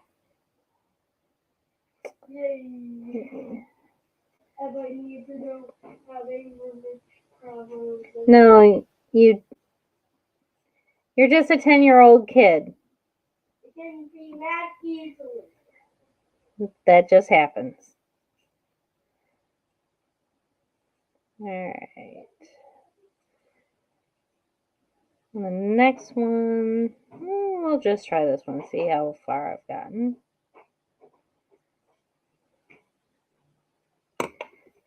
Yay. Everybody needs to know how they were problems. No, you're just a 10-year-old kid. It can be mad easily. That just happens. Alright. The next one, we'll just try this one, see how far I've gotten.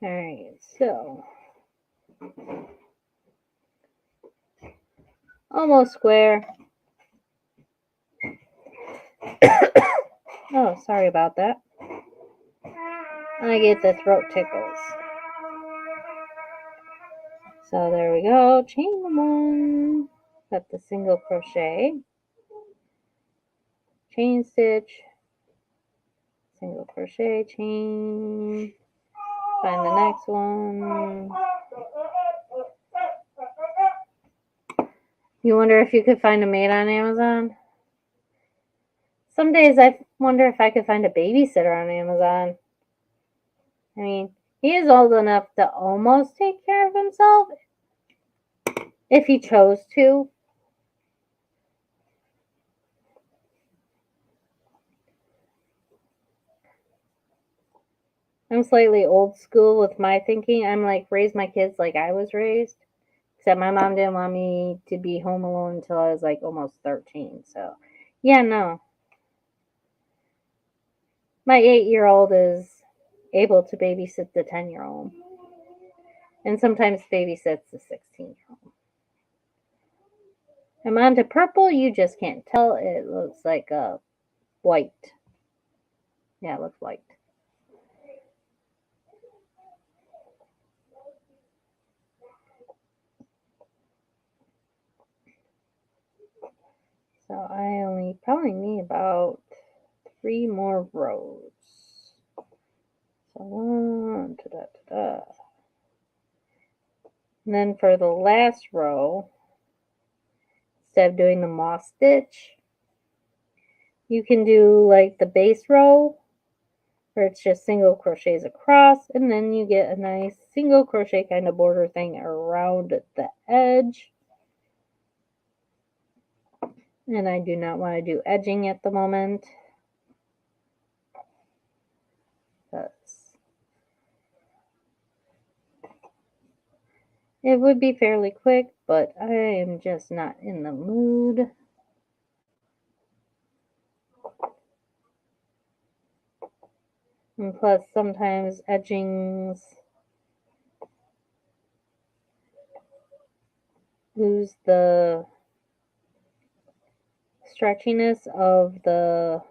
Alright, so almost square. Oh, sorry about that. I get the throat tickles. So there we go. Chain 1. Got the single crochet. Chain stitch. Single crochet, chain. Find the next one. You wonder if you could find a maid on Amazon? Some days I wonder if I could find a babysitter on Amazon. I mean, he is old enough to almost take care of himself if he chose to. I'm slightly old school with my thinking. I'm like, raise my kids like I was raised. Except my mom didn't want me to be home alone until I was like almost 13. So, yeah, no. My 8-year-old is able to babysit the 10-year-old. And sometimes babysits the 16-year-old. I'm on to purple. You just can't tell. It looks like a white. Yeah, it looks white. So I only probably need about 3 more rows. So 1, ta-da. And then for the last row, instead of doing the moss stitch, you can do like the base row where it's just single crochets across, and then you get a nice single crochet kind of border thing around the edge. And I do not want to do edging at the moment, because it would be fairly quick, but I am just not in the mood. And plus, sometimes edgings lose the stretchiness of the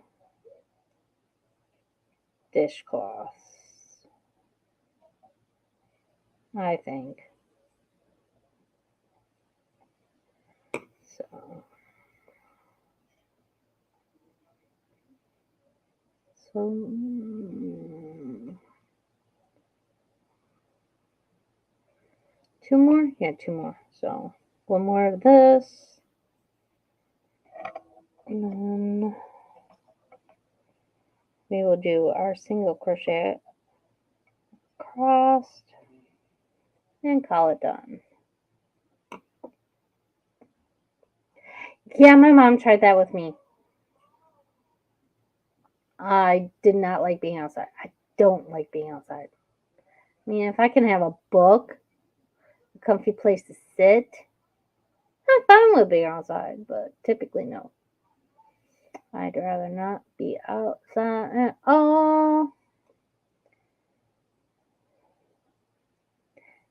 dishcloths, I think. So 2 more? Yeah, 2 more. So 1 more of this. And then we will do our single crochet across and call it done. Yeah, my mom tried that with me. I did not like being outside. I don't like being outside. I mean, if I can have a book, a comfy place to sit, I'm fine with being outside, but typically no. I'd rather not be outside at all.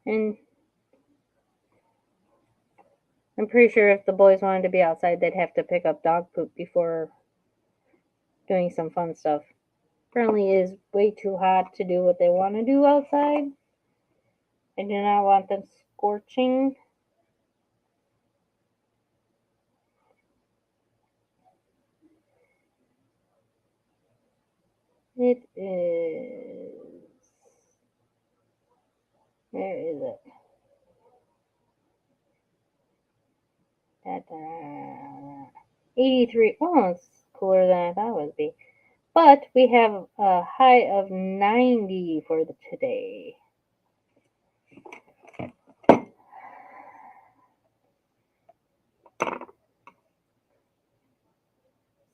And I'm pretty sure if the boys wanted to be outside, they'd have to pick up dog poop before doing some fun stuff. Apparently, it is way too hot to do what they want to do outside. I do not want them scorching. It is. Where is it? 83. Oh, it's cooler than I thought it would be. But we have a high of 90 for today.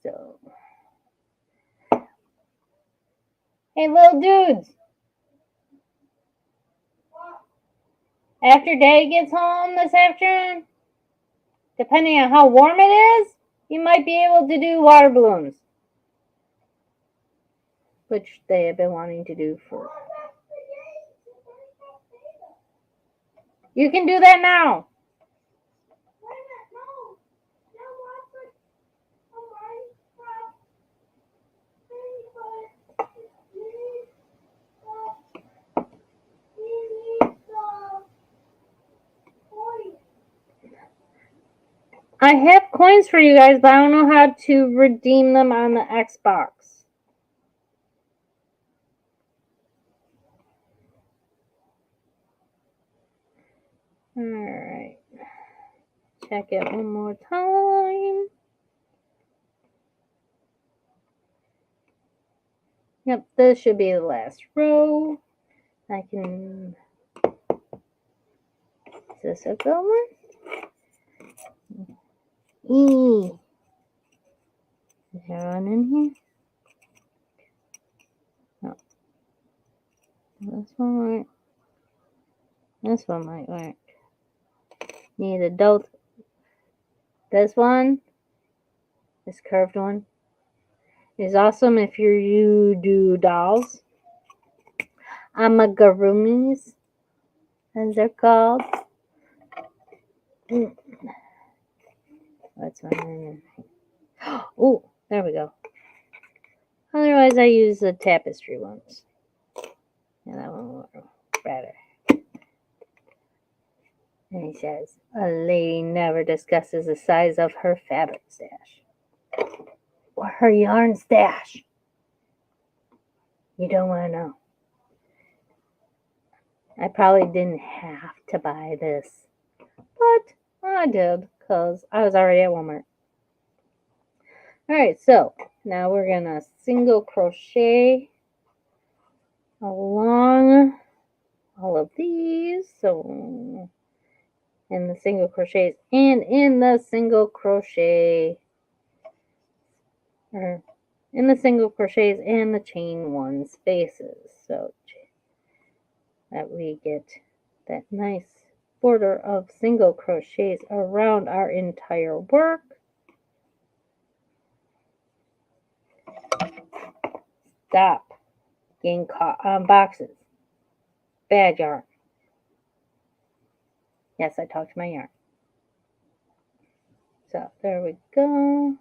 So, hey, little dudes. After Dad gets home this afternoon, depending on how warm it is, you might be able to do water balloons, which they have been wanting to do for. You can do that now. I have coins for you guys, but I don't know how to redeem them on the Xbox. Alright. Check it one more time. Yep, this should be the last row. I can. Is this a good one? Is there one in here? No. This one work. This one might work. Need adult. This one, this curved one, is awesome if you do dolls. Amigurumis, as they're called. That's one. Oh, there we go. Otherwise, I use the tapestry ones. Yeah, that one will work better. And he says, a lady never discusses the size of her fabric stash or her yarn stash. You don't want to know. I probably didn't have to buy this, but I did because I was already at Walmart. Alright, so now we're going to single crochet along all of these. So in the single crochets and in the single crochet, or in the single crochets and the chain one spaces, so that we get that nice border of single crochets around our entire work. Stop getting caught on boxes. Bad yarn. Yes, I talked to my yarn. So there we go.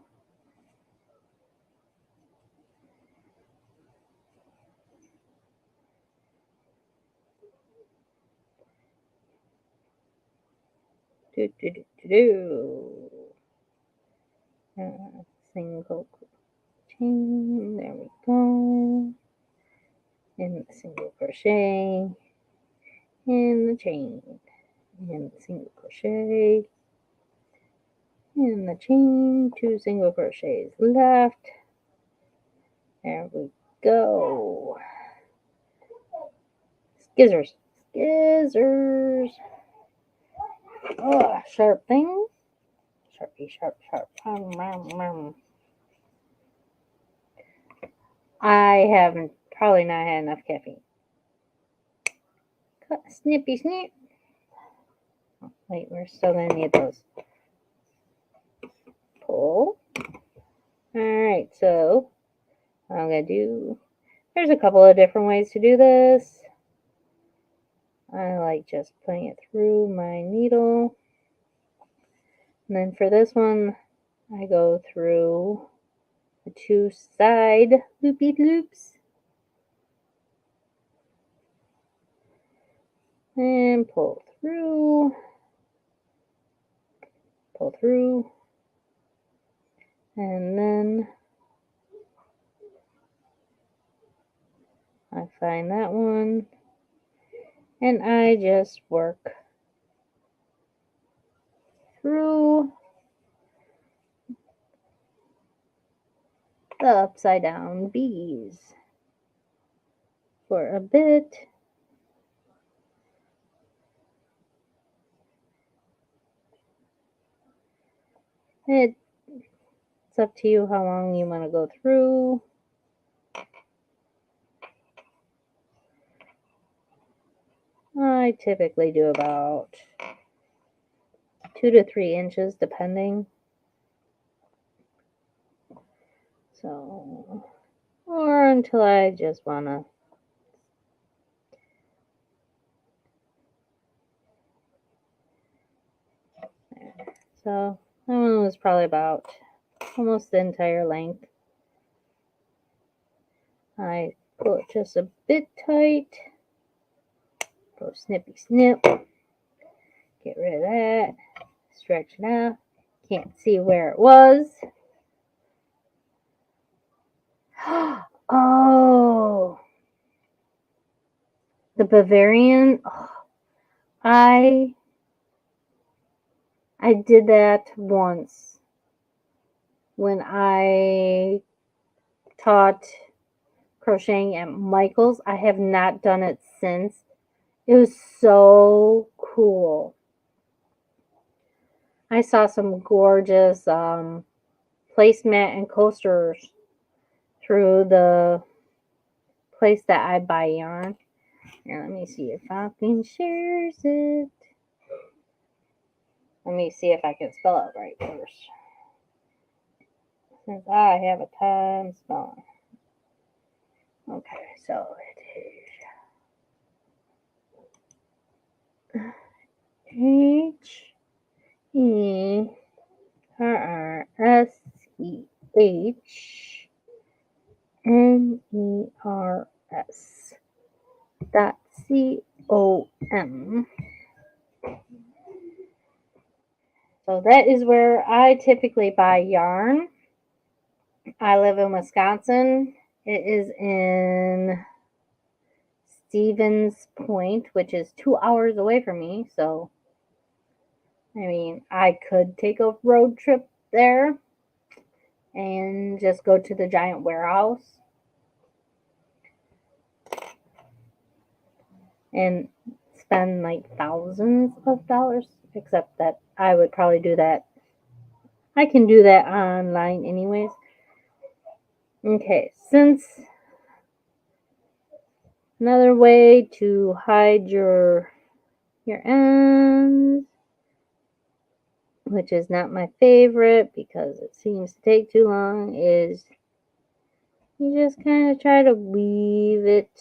Single chain. There we go. And the single crochet. And the chain. And the single crochet. And the chain. 2 single crochets left. There we go. Skizzers. Skizzers. Oh, sharp thing. Sharpie, sharp, sharp. I haven't probably not had enough caffeine. Cut, snippy snip. Oh, wait, we're still gonna need those. Pull. Alright, so what I'm gonna do. There's a couple of different ways to do this. I like just putting it through my needle. And then for this one, I go through the two side loopy loops. And pull through. Pull through. And then I find that one. And I just work through the upside down bees for a bit. It's up to you how long you want to go through. I typically do about 2 to 3 inches depending. So, or until I just want to. So that one was probably about almost the entire length. I pull it just a bit tight. Go snippy snip. Get rid of that. Stretch it out. Can't see where it was. Oh, the Bavarian. Oh, I did that once when I taught crocheting at Michael's. I have not done it since. It was so cool. I saw some gorgeous placemat and coasters through the place that I buy yarn. Here, let me see if I can share it. Let me see if I can spell it right first. Since I have a time spelling. Okay, so it is HERSCHNERS.com. So that is where I typically buy yarn. I live in Wisconsin. It is in Stevens Point, which is 2 hours away from me. So, I mean, I could take a road trip there and just go to the giant warehouse and spend like thousands of dollars, except that I would probably do that. I can do that online anyways. Okay, since another way to hide your ends, which is not my favorite because it seems to take too long, is you just kind of try to weave it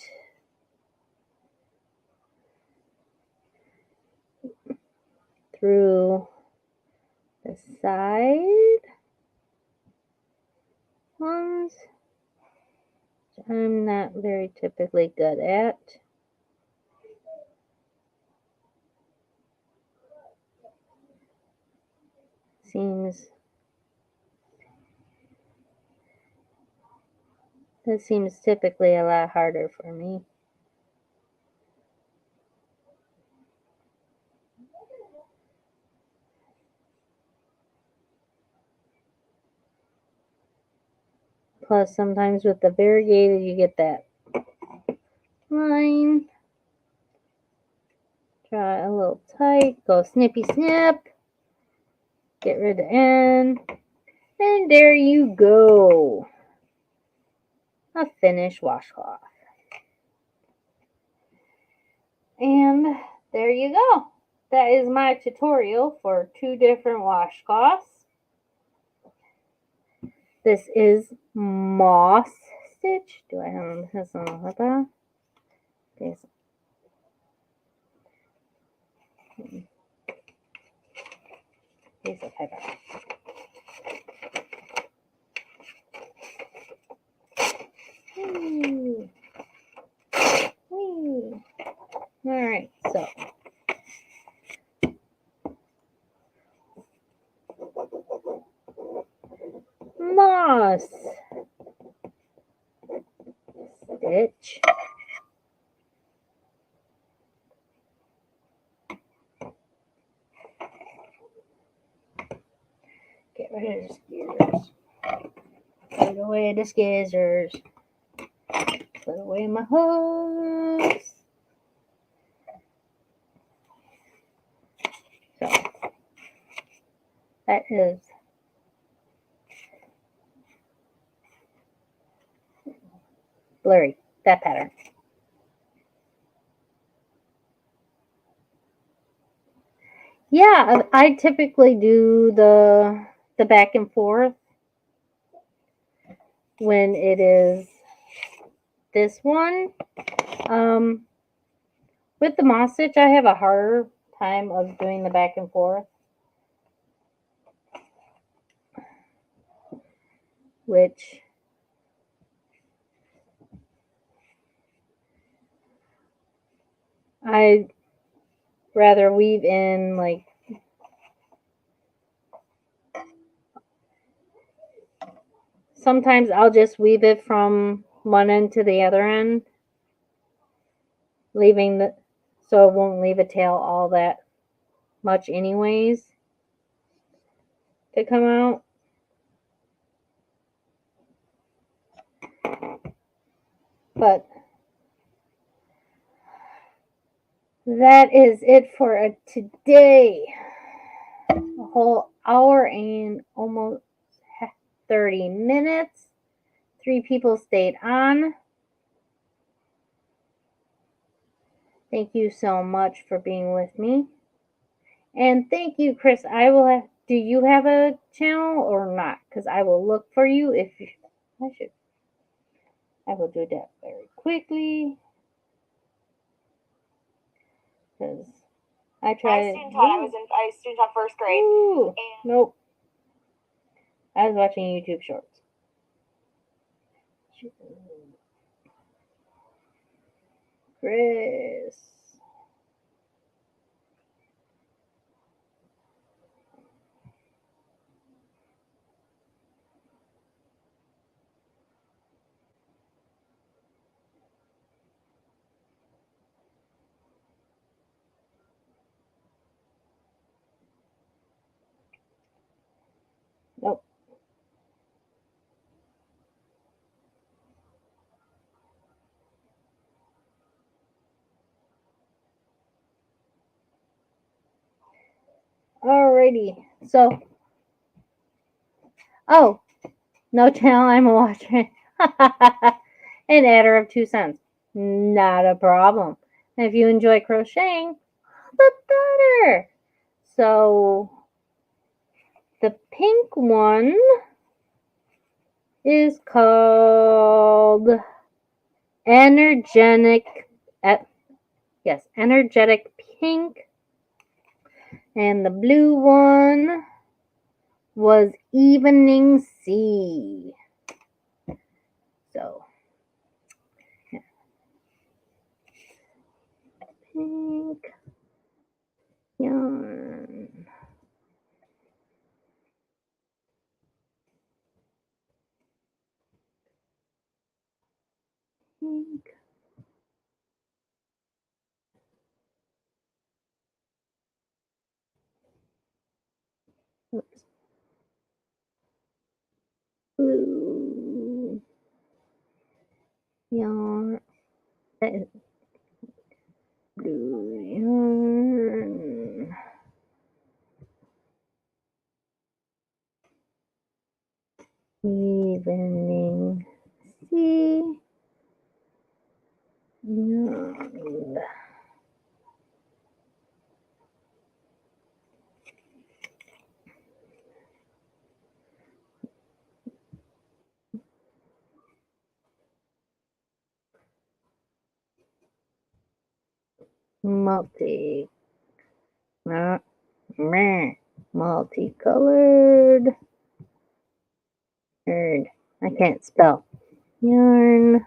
through the side ones, which I'm not very typically good at. This seems typically a lot harder for me. Plus, sometimes with the variegated, you get that line. Try a little tight. Go snippy snip. Get rid of the end. And there you go. A finished washcloth. And there you go. That is my tutorial for 2 different washcloths. This is moss stitch. Do I have this on the hook? Okay. Piece of paper. Alright, so moss stitch. Get rid of the scissors. Put away the scissors. Put away my hooks. So that is blurry, that pattern. Yeah, I typically do the back and forth when it is this one. With the moss stitch, I have a harder time of doing the back and forth, which I'd rather weave in like sometimes I'll just weave it from one end to the other end, leaving the so it won't leave a tail all that much anyways to come out. But that is it for today. A whole hour and almost 30 minutes. 3 people stayed on. Thank you so much for being with me. And thank you, Chris. Do you have a channel or not? Because I will look for you if you, I will do that very quickly. Because I tried. I was a student taught first grade. Ooh, nope. I was watching YouTube shorts. Chris. Nope. Alrighty. So, oh, no channel, I'm a watcher. An adder of 2 cents. Not a problem. If you enjoy crocheting, the better. So, the pink one is called Energetic Pink. And the blue one was Evening Sea. So, yeah. Pink yarn. Pink. Oops. Blue. yarn. That is blue yarn. Evening sea yarn. Multicolored. I can't spell. Yarn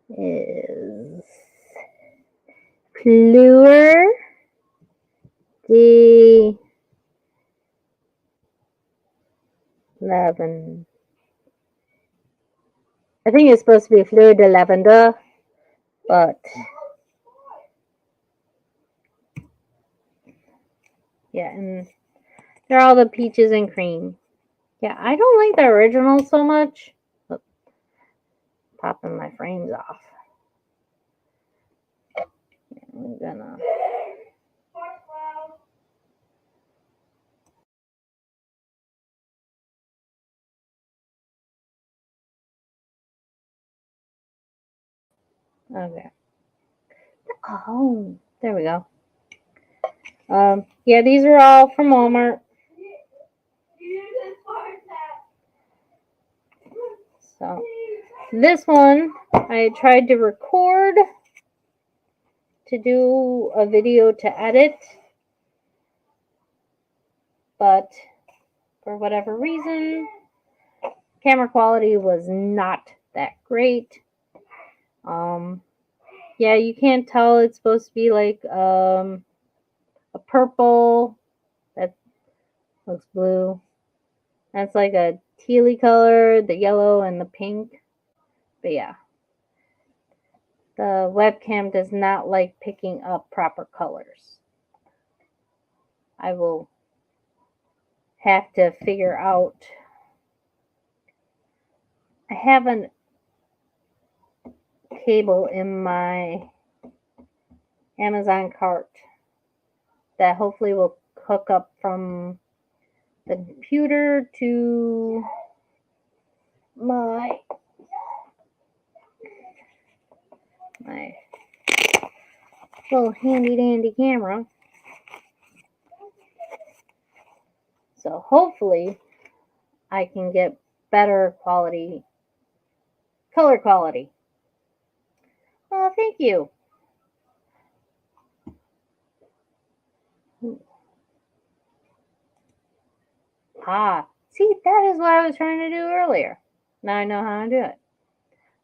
is Fleur de Lavender. I think it's supposed to be Fleur de Lavender, but yeah, and they're all the peaches and cream. Yeah, I don't like the original so much. Oops. Popping my frames off. I'm gonna. Okay. Oh, there we go. Yeah, these are all from Walmart. So this one I tried to record to do a video to edit, but for whatever reason, camera quality was not that great. Yeah, you can't tell it's supposed to be like a purple that looks blue. That's like a tealy color, the yellow and the pink. But yeah, the webcam does not like picking up proper colors. I will have to figure out. I have a cable in my Amazon cart that hopefully will hook up from the computer to my little handy dandy camera. So hopefully I can get better quality, color quality. Oh, thank you. Ah, see, that is what I was trying to do earlier. Now I know how to do it.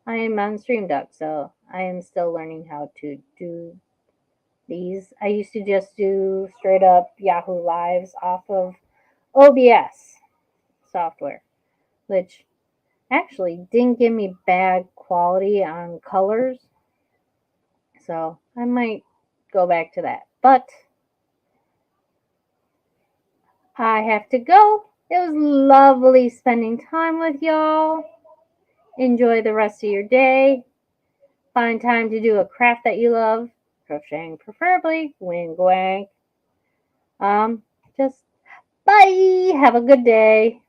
I am on Stream Deck, so I am still learning how to do these. I used to just do straight up Yahoo Lives off of OBS software, which actually didn't give me bad quality on colors. So I might go back to that. But I have to go. It was lovely spending time with y'all. Enjoy the rest of your day. Find time to do a craft that you love. Crocheting preferably. Wink wank. Just bye. Have a good day.